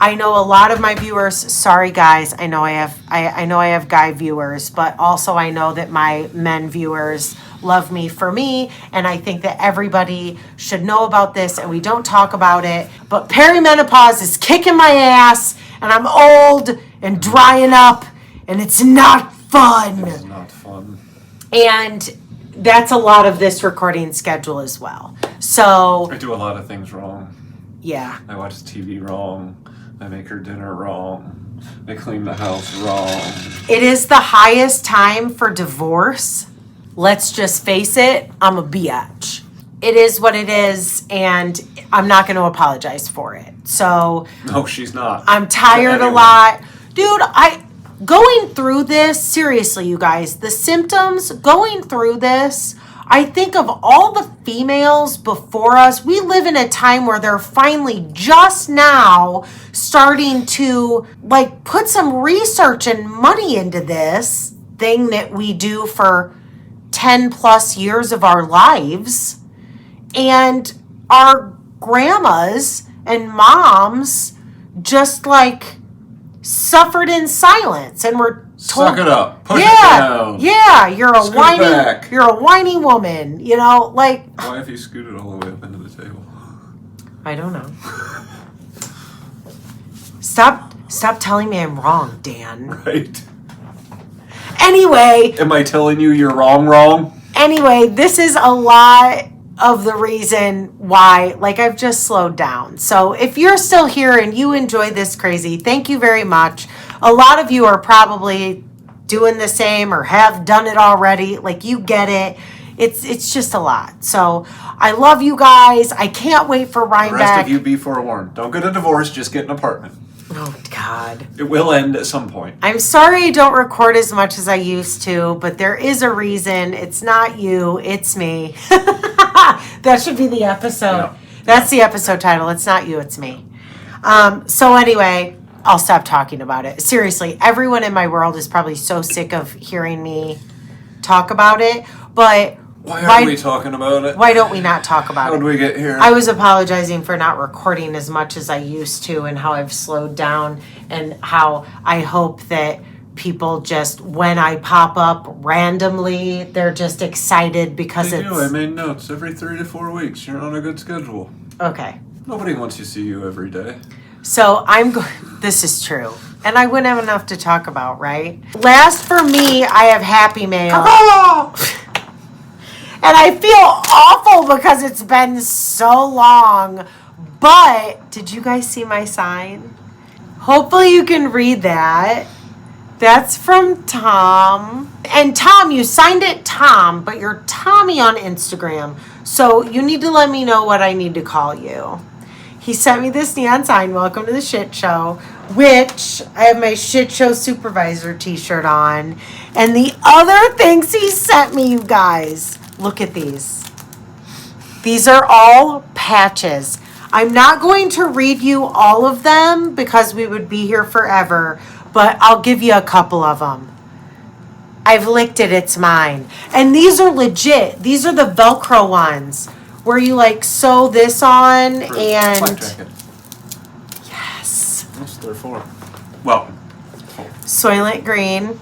I know a lot of my viewers, sorry guys, I know I have guy viewers, but also I know that my men viewers love me for me, and I think that everybody should know about this, and we don't talk about it. But perimenopause is kicking my ass, and I'm old and drying up, and it's not fun. It's not fun. And that's a lot of this recording schedule as well. So I do a lot of things wrong. Yeah. I watch TV wrong. I make her dinner wrong. I clean the house wrong. It is the highest time for divorce. Let's just face it, I'm a biatch. It is what it is, and I'm not going to apologize for it. So no, she's not. I'm tired a lot. Dude, going through this, seriously, you guys, the symptoms, going through this, I think of all the females before us. We live in a time where they're finally just now starting to put some research and money into this thing that we do for 10 plus years of our lives. And our grandmas and moms just suffered in silence and were told, suck it up, push it down. Yeah, you're a Scoot whiny woman, you know, Why have you scooted all the way up into the table? I don't know. Stop telling me I'm wrong, Dan. Right. Anyway. Am I telling you you're wrong? Anyway, this is a lot of the reason why, I've just slowed down. So if you're still here and you enjoy this crazy, thank you very much. A lot of you are probably doing the same or have done it already. You get it. It's just a lot. So I love you guys. I can't wait for Rhinebeck. The rest of you be forewarned. Don't get a divorce, just get an apartment. Oh, God. It will end at some point. I'm sorry I don't record as much as I used to, but there is a reason. It's not you, it's me. That should be the episode. Yeah. That's the episode title. It's not you, it's me. So anyway, I'll stop talking about it. Seriously, everyone in my world is probably so sick of hearing me talk about it. But Why aren't we talking about it? Why don't we not talk about it? How did we get here? I was apologizing for not recording as much as I used to and how I've slowed down and how I hope that people just, when I pop up randomly, they're just excited because I made notes every 3 to 4 weeks. You're on a good schedule. Okay. Nobody wants to see you every day. So this is true. And I wouldn't have enough to talk about, right? Last for me, I have Happy Mail. And I feel awful because it's been so long. But did you guys see my sign? Hopefully you can read that. That's from Tom. And Tom, you signed it Tom, but you're Tommy on Instagram. So you need to let me know what I need to call you. He sent me this neon sign, welcome to the shit show, which I have my shit show supervisor t-shirt on. And the other things he sent me, you guys, look at these. These are all patches. I'm not going to read you all of them because we would be here forever, but I'll give you a couple of them. I've licked it, it's mine. And these are legit. These are the Velcro ones where you like sew this on For and... flak jacket. Yes. What's there for? Well, Soylent Green.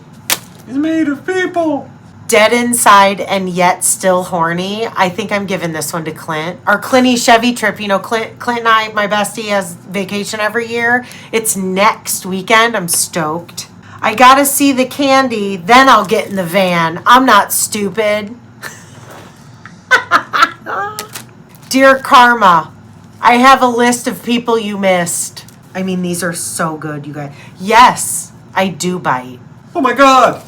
he's made of people. Dead inside and yet still horny. I think I'm giving this one to Clint. Our Clinty Chevy trip. You know, Clint and I, my bestie, has vacation every year. It's next weekend. I'm stoked. I gotta see the candy, then I'll get in the van. I'm not stupid. Dear Karma, I have a list of people you missed. I mean, these are so good, you guys. Yes, I do bite. Oh my god!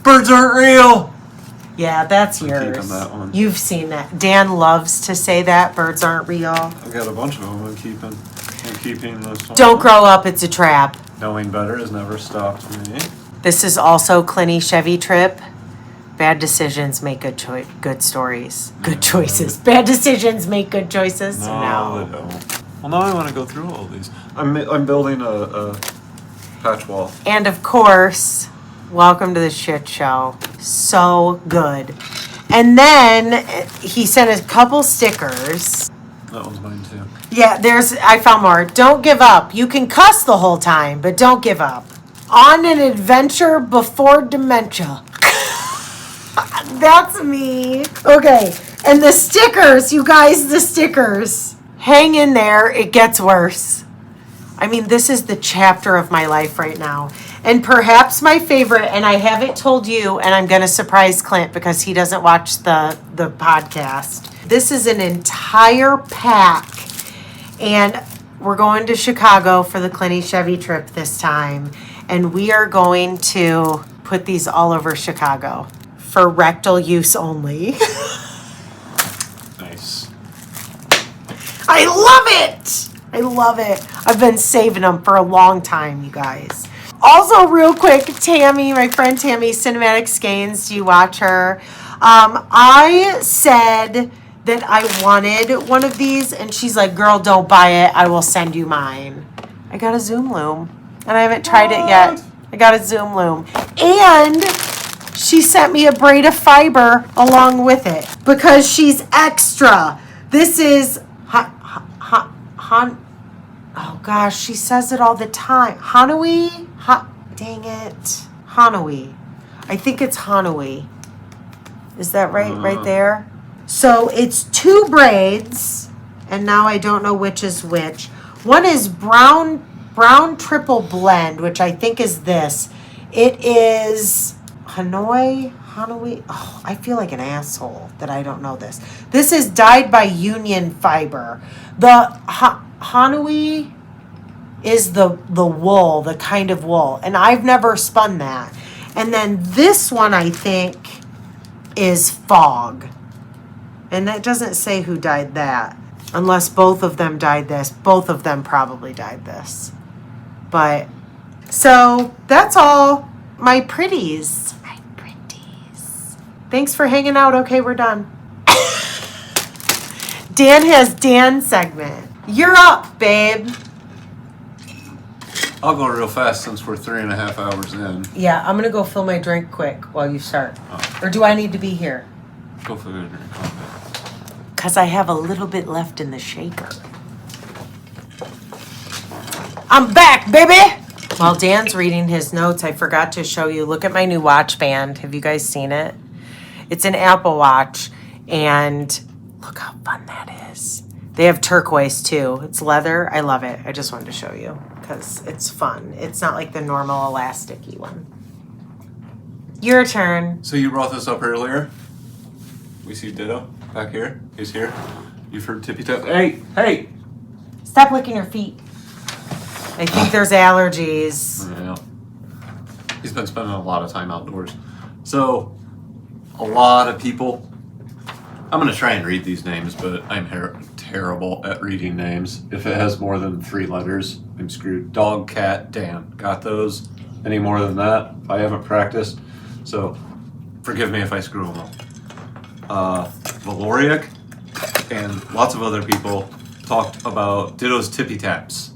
Birds aren't real! Yeah, that's I'm yours. keeping that one. You've seen that. Dan loves to say that. Birds aren't real. I've got a bunch of them I'm keeping this one. Don't grow up, it's a trap. Knowing better has never stopped me. This is also Clinty Chevy trip. Bad decisions make good stories. Good choices. Bad decisions make good choices. No, they don't. Well, now I want to go through all these. I'm building a patch wall. And of course, welcome to the shit show. So good. And then he sent a couple stickers. That one's mine too. Yeah, I found more. Don't give up. You can cuss the whole time, but don't give up. On an adventure before dementia. That's me. Okay, and the stickers, you guys, the stickers. Hang in there, it gets worse. I mean, this is the chapter of my life right now. And perhaps my favorite, and I haven't told you, and I'm going to surprise Clint because he doesn't watch the podcast. This is an entire pack. And we're going to Chicago for the Clinty Chevy trip this time. And we are going to put these all over Chicago for rectal use only. Nice. I love it. I love it. I've been saving them for a long time, you guys. Also, real quick, Tammy, my friend Tammy, Cinematic Skeins, do you watch her? I said that I wanted one of these, and she's like, girl, don't buy it. I will send you mine. I got a Zoom Loom, and I haven't tried it yet. I got a Zoom Loom. And she sent me a braid of fiber along with it because she's extra. This is, oh gosh, she says it all the time. Hanui? Dang it. Hanui. I think it's Hanui. Is that right? Right there? So it's 2 braids, and now I don't know which is which. One is brown triple blend, which I think is this. It is Hanui. Oh, I feel like an asshole that I don't know this. This is dyed by Union Fiber. The Hanui is the wool, the kind of wool, and I've never spun that. And then this one I think is Fog. And that doesn't say who dyed that. Unless both of them dyed this. Both of them probably dyed this. But, so, that's all. My pretties. My pretties. Thanks for hanging out. Okay, we're done. Dan has Dan's segment. You're up, babe. I'll go real fast since we're 3.5 hours in. Yeah, I'm going to go fill my drink quick while you start. Oh. Or do I need to be here? Go for the drink. Because I have a little bit left in the shaker. I'm back, baby! While Dan's reading his notes, I forgot to show you. Look at my new watch band. Have you guys seen it? It's an Apple Watch. And look how fun that is. They have turquoise too. It's leather. I love it. I just wanted to show you because it's fun. It's not like the normal elasticy one. Your turn. So you brought this up earlier. We see Ditto back here. He's here. You've heard Tippy Tap. Hey! Stop licking your feet. I think there's allergies. Yeah. He's been spending a lot of time outdoors. So, a lot of people. I'm going to try and read these names, but I'm terrible at reading names. If it has more than 3 letters, I'm screwed. Dog, cat, Dan. Got those? Any more than that? I haven't practiced. So, forgive me if I screw them up. Valoriac and lots of other people talked about Ditto's Tippy Taps.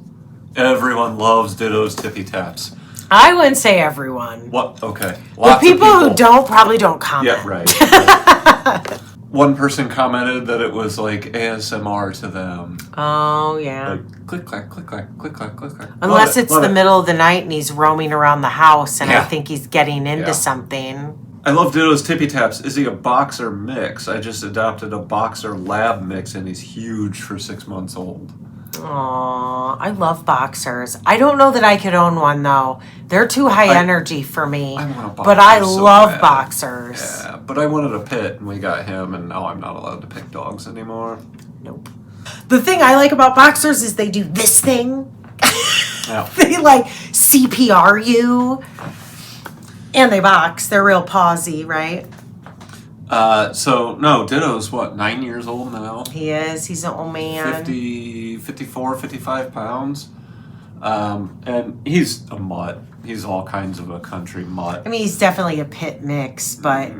Everyone loves Ditto's Tippy Taps. I wouldn't say everyone. What? Okay. The people who don't probably don't comment. Yeah, right. One person commented that it was like ASMR to them. Oh, yeah. Like click, clack, click, clack, click, clack, click, clack. Unless it's the middle of the night and he's roaming around the house and I Yeah. think he's getting into Yeah. something. I love Ditto's Tippy Taps. Is he a boxer mix? I just adopted a boxer lab mix and he's huge for 6 months old. Aw, I love boxers. I don't know that I could own one though. They're too high energy for me. I want a boxer but I so love bad. boxers. Yeah, but I wanted a pit and we got him and now I'm not allowed to pick dogs anymore. Nope. The thing I like about boxers is they do this thing. Yeah. They like CPR you. And they box. They're real pawsy, right? So, no, Ditto's what, 9 years old now? He is. He's an old man. 54, 55 pounds. And he's a mutt. He's all kinds of a country mutt. I mean, he's definitely a pit mix, but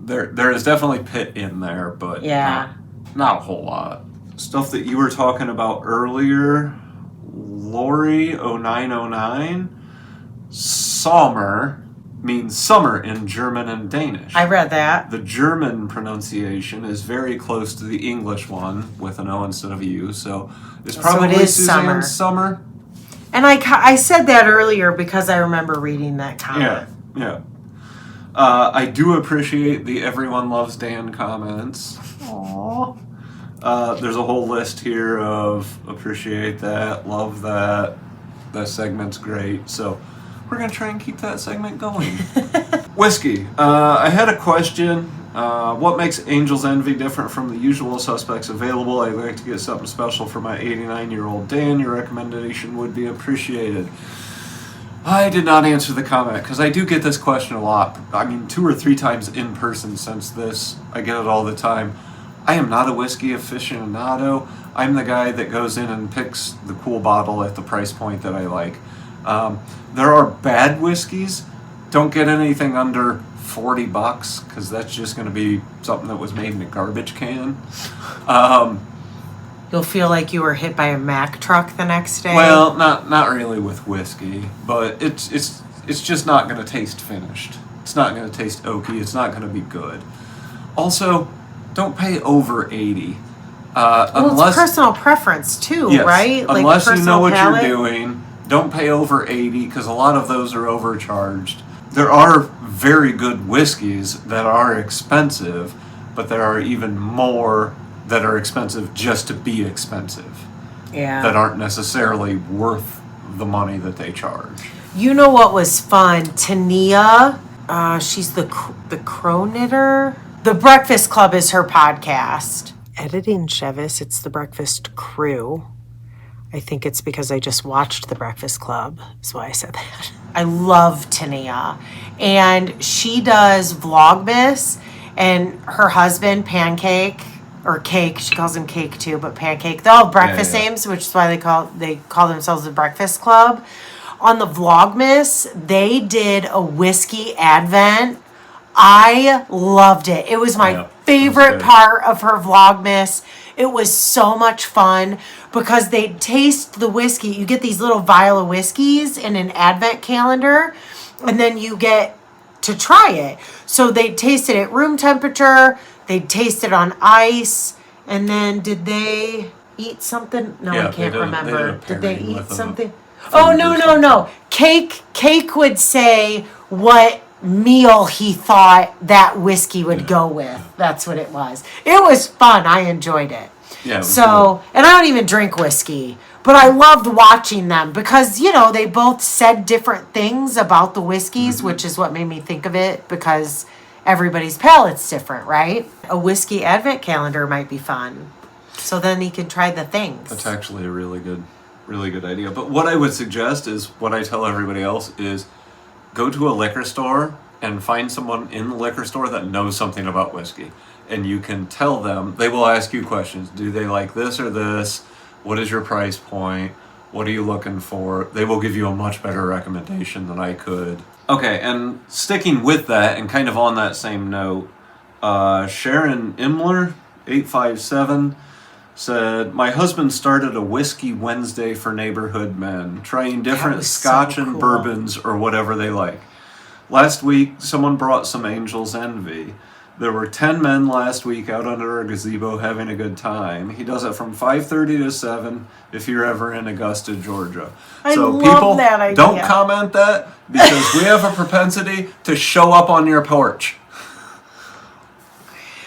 There is definitely pit in there, but yeah. not a whole lot. Stuff that you were talking about earlier, Lori 0909, Sommer means summer in German and Danish. I read that. The German pronunciation is very close to the English one with an O instead of a U, so it's probably it is Susanne Sommer. And I said that earlier because I remember reading that comment. Yeah. I do appreciate the everyone loves Dan comments. Aww. There's a whole list here of appreciate that, love that. That segment's great. So we're going to try and keep that segment going. Whiskey. I had a question. What makes Angel's Envy different from the usual suspects available? I'd like to get something special for my 89-year-old Dan. Your recommendation would be appreciated. I did not answer the comment because I do get this question a lot. I mean, 2 or 3 times in person since this. I get it all the time. I am not a whiskey aficionado. I'm the guy that goes in and picks the cool bottle at the price point that I like. There are bad whiskeys. Don't get anything under $40 because that's just going to be something that was made in a garbage can. You'll feel like you were hit by a Mack truck the next day. Well, not really with whiskey, but it's just not going to taste finished. It's not going to taste oaky. It's not going to be good. Also, don't pay over $80. It's personal preference too, yes, right? Unless you know what palate. you're doing, don't pay over $80 because a lot of those are overcharged. There are very good whiskeys that are expensive, but there are even more that are expensive just to be expensive. Yeah. That aren't necessarily worth the money that they charge. You know what was fun? Tania, she's the crow knitter. The Breakfast Club is her podcast. Editing Chevas, it's the Breakfast Crew. I think it's because I just watched The Breakfast Club. That's why I said that. I love Tania. And she does Vlogmas, and her husband, Pancake, or Cake, she calls him Cake too, but Pancake. They all have breakfast names, which is why they call themselves the Breakfast Club. On the Vlogmas, they did a whiskey advent. I loved it. It was my favorite part of her Vlogmas. It was so much fun because they taste the whiskey. You get these little vial of whiskeys in an advent calendar, and then you get to try it. So they taste it at room temperature. they'd taste it on ice, and then did they eat something? No, Yeah, I can't remember. Did they pairing eat with something? food Oh, or no, no, something. no. Cake would say what meal he thought that whiskey would go with. That's what it was. It was fun. I enjoyed it. Yeah, it was So, and I don't even drink whiskey, but I loved watching them because, you know, they both said different things about the whiskeys, which is what made me think of it because everybody's palate's different, right? A whiskey advent calendar might be fun. So then he can try the things. That's actually a really good idea. But what I would suggest is what I tell everybody else is go to a liquor store and find someone in the liquor store that knows something about whiskey. And you can tell them, they will ask you questions. Do they like this or this? What is your price point? What are you looking for? They will give you a much better recommendation than I could. Okay, and sticking with that and kind of on that same note, Sharon Imler, 857, said, my husband started a Whiskey Wednesday for neighborhood men, trying different was scotch so and cool. bourbons or whatever they like. Last week, someone brought some Angel's Envy. There were 10 men last week out under a gazebo having a good time. He does it from 5:30 to 7 if you're ever in Augusta, Georgia. I so love people, that idea. don't comment that because we have a propensity to show up on your porch.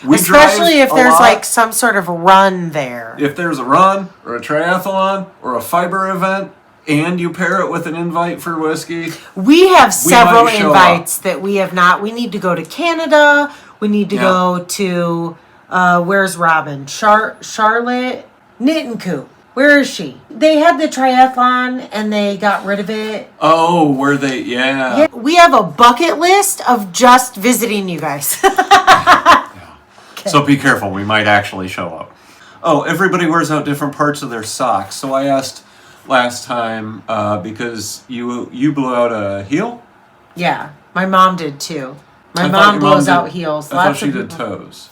We Especially drive if a there's lot. like some sort of run there. If there's a run or a triathlon or a fiber event and you pair it with an invite for whiskey, We have several might show invites that we have not. We need to go to Canada. We need to Yeah. go to, where's Robin? Charlotte? Knit and Coop. Where is she? They had the triathlon and they got rid of it. oh, were they? Yeah. Yeah, we have a bucket list of just visiting you guys. So be careful, we might actually show up. Oh, everybody wears out different parts of their socks. So I asked last time, because you blew out a heel? Yeah, my mom did too. My I thought mom your blows did- out heels. I thought Lots she of did people- toes.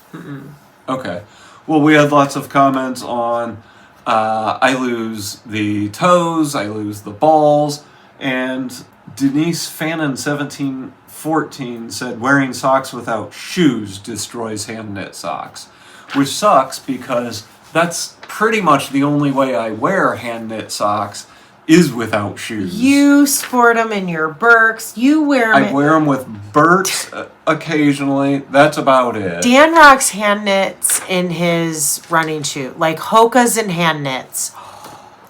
Okay. Well, we had lots of comments on I lose the toes, I lose the balls, and Denise Fannin 1714 said wearing socks without shoes destroys hand knit socks, which sucks because that's pretty much the only way I wear hand knit socks is without shoes. You sport them in your Birks. You wear them. I wear them with Burt's occasionally. That's about it. Dan rocks hand knits in his running shoe, like Hoka's and hand knits.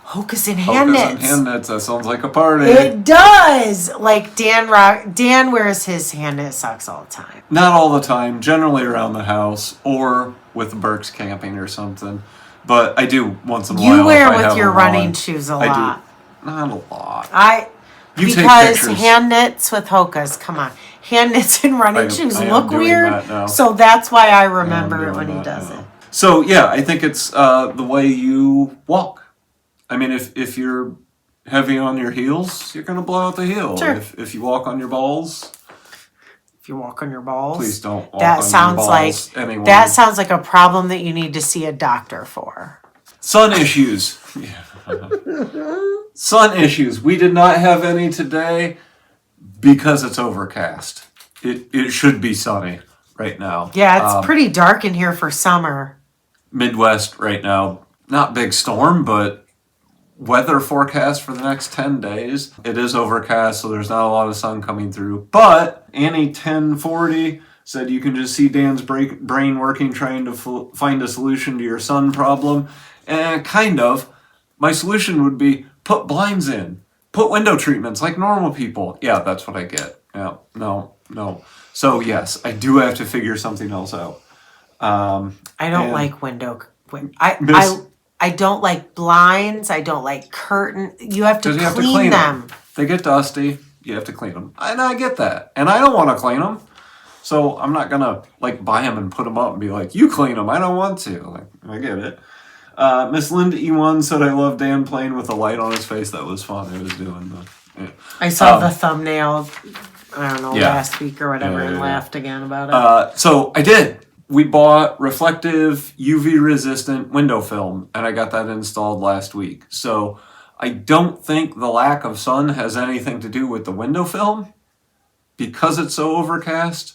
Hoka's and hand Focus on knits. hand knits. That sounds like a party. It does. Like Dan wears his hand knit socks all the time. Not all the time. Generally around the house or with Burke's camping or something. But I do once in a while. You wear if I with have your them running on. shoes a I lot. do. Not a lot. You take Because pictures. hand knits with Hoka's, come on. Hand knits and running shoes I am look doing weird. that now. So that's why I I'm remember it doing when he that does now. it. So yeah, I think it's the way you walk. I mean, if you're heavy on your heels, you're gonna blow out the heel. Sure. If you walk on your balls, If you walk on your balls. please don't walk That on sounds your like balls. Anyone. that sounds like a problem that you need to see a doctor for. Sun issues. Sun issues. We did not have any today because it's overcast. It should be sunny right now. Yeah, it's pretty dark in here for summer. Midwest right now. Not big storm, but weather forecast for the next 10 days. It is overcast, so there's not a lot of sun coming through. But Annie 1040 said you can just see Dan's brain working trying to find a solution to your sun problem. And kind of. My solution would be put blinds in. Put window treatments like normal people. Yeah, that's what I get. Yeah, no. So yes, I do have to figure something else out. I don't and like Miss- I don't like blinds. I don't like curtain. You have to 'Cause you have to clean clean them. They get dusty. You have to clean them. And I get that. And I don't want to clean them. So I'm not going to like buy them and put them up and be like, you clean them. I don't want to. Like, I get it. Miss Linda E1 said, I love Dan playing with the light on his face. That was fun. It was doing the... Yeah. I saw the thumbnail, I don't know, Yeah. last week or whatever, and Yeah. laughed again about it. So I did. We bought reflective UV resistant window film and I got that installed last week. So I don't think the lack of sun has anything to do with the window film because it's so overcast.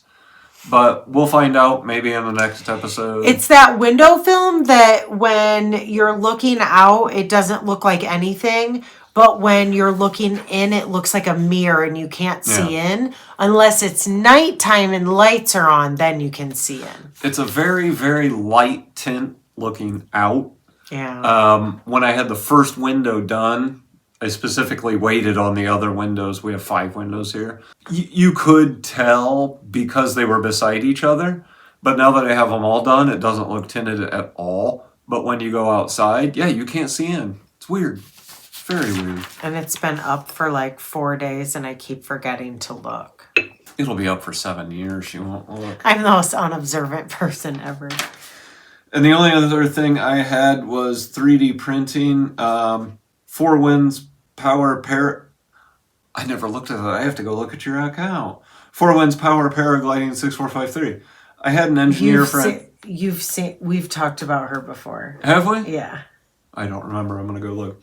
But we'll find out maybe in the next episode. It's that window film that when you're looking out, it doesn't look like anything. But when you're looking in, it looks like a mirror and you can't see in. Unless it's nighttime and lights are on, then you can see in. It's a very, very light tint looking out. Yeah. When I had the first window done, I specifically waited on the other windows. We have 5 windows here. You could tell because they were beside each other. But now that I have them all done, it doesn't look tinted at all. But when you go outside, yeah, you can't see in. It's weird. Very weird. And it's been up for like 4 days and I keep forgetting to look. It'll be up for 7 years. You won't look. I'm the most unobservant person ever. And the only other thing I had was 3D printing. 4 Winds Power I never looked at that. I have to go look at your account. 4 Winds Power Paragliding 6453. I had an engineer friend. We've talked about her before. Have we? Yeah. I don't remember. I'm going to go look.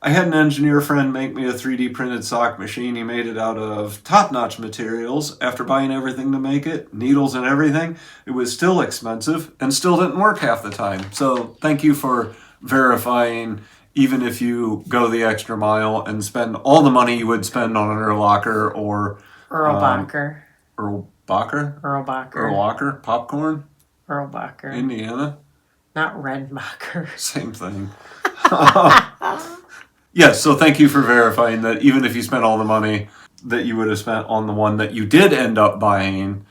I had an engineer friend make me a 3D printed sock machine. He made it out of top-notch materials. After buying everything to make it, needles and everything, it was still expensive and still didn't work half the time. So thank you for verifying, even if you go the extra mile and spend all the money you would spend on an Erlacher or... Erlbacher. Erlbacher? Erlbacher. Erlacher? Popcorn? Erlbacher. Indiana? Not Redbacher. Same thing. Yes, so thank you for verifying that even if you spent all the money that you would have spent on the one that you did end up buying,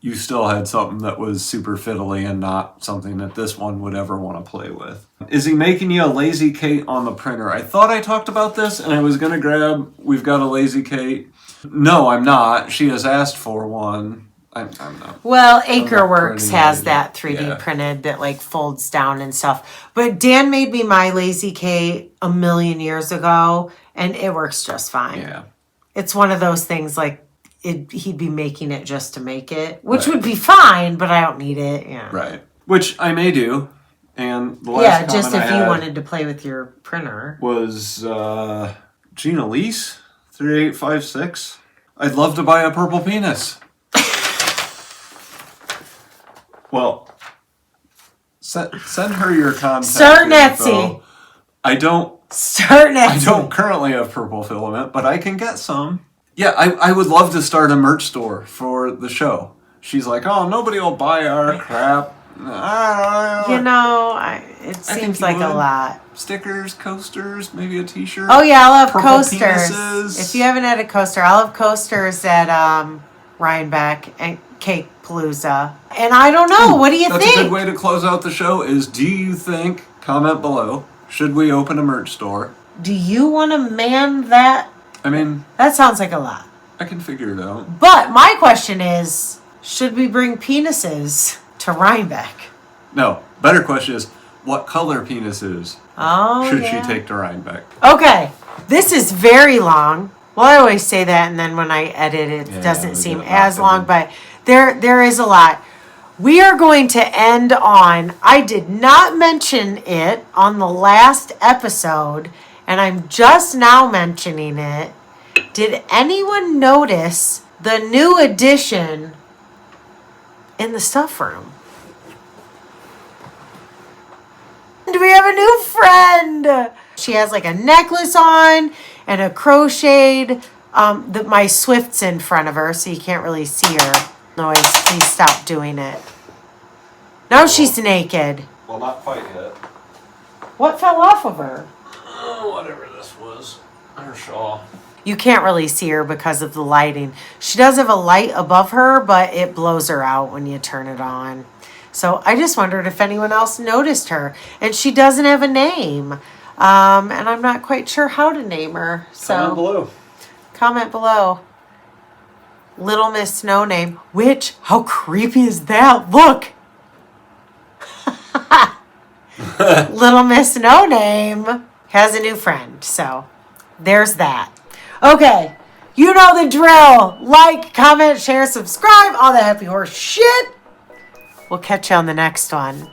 you still had something that was super fiddly and not something that this one would ever want to play with. Is he making you a Lazy Kate on the printer? I thought I talked about this and I was going to grab, we've got a Lazy Kate. No, I'm not. She has asked for one. I'm not. Well, Acreworks has it. that 3D printed that like folds down and stuff. But Dan made me my Lazy Kate a million years ago, and it works just fine. Yeah. It's one of those things like he'd be making it just to make it, which would be fine, but I don't need it. Yeah. Right. Which I may do. And the last just if I you had wanted to play with your printer. Was Gina Lease 3856. I'd love to buy a purple penis. Well, send her your contact. Start Etsy. I don't currently have purple filament, but I can get some. Yeah, I would love to start a merch store for the show. She's like, oh, nobody will buy our crap. You know, it seems like a lot. Stickers, coasters, maybe a t-shirt. Oh yeah, I'll have purple coasters. Penises. If you haven't had a coaster, I'll have coasters at Rhinebeck and CAKEpalooza. And I don't know, what do you think? That's a good way to close out the show is, do you think, comment below, should we open a merch store? Do you want to man that? I mean... That sounds like a lot. I can figure it out. But my question is, should we bring penises to Rhinebeck? No. Better question is, what color penises should she take to Rhinebeck? Okay. This is very long. Well, I always say that, and then when I edit it, doesn't seem as long, but there is a lot. We are going to end on, I did not mention it on the last episode, and I'm just now mentioning it. Did anyone notice the new addition in the stuff room? Do we have a new friend? She has like a necklace on and a crocheted. My Swift's in front of her, so you can't really see her. No, please stop doing it. Now she's naked. Well, not quite yet. What fell off of her? Whatever this was. Her shawl. You can't really see her because of the lighting. She does have a light above her, but it blows her out when you turn it on. So I just wondered if anyone else noticed her. And she doesn't have a name. And I'm not quite sure how to name her. So comment below. Little Miss No Name. Which, how creepy is that? Look. Little Miss No Name has a new friend. So there's that. Okay. You know the drill. Like, comment, share, subscribe. All the happy horse shit. We'll catch you on the next one.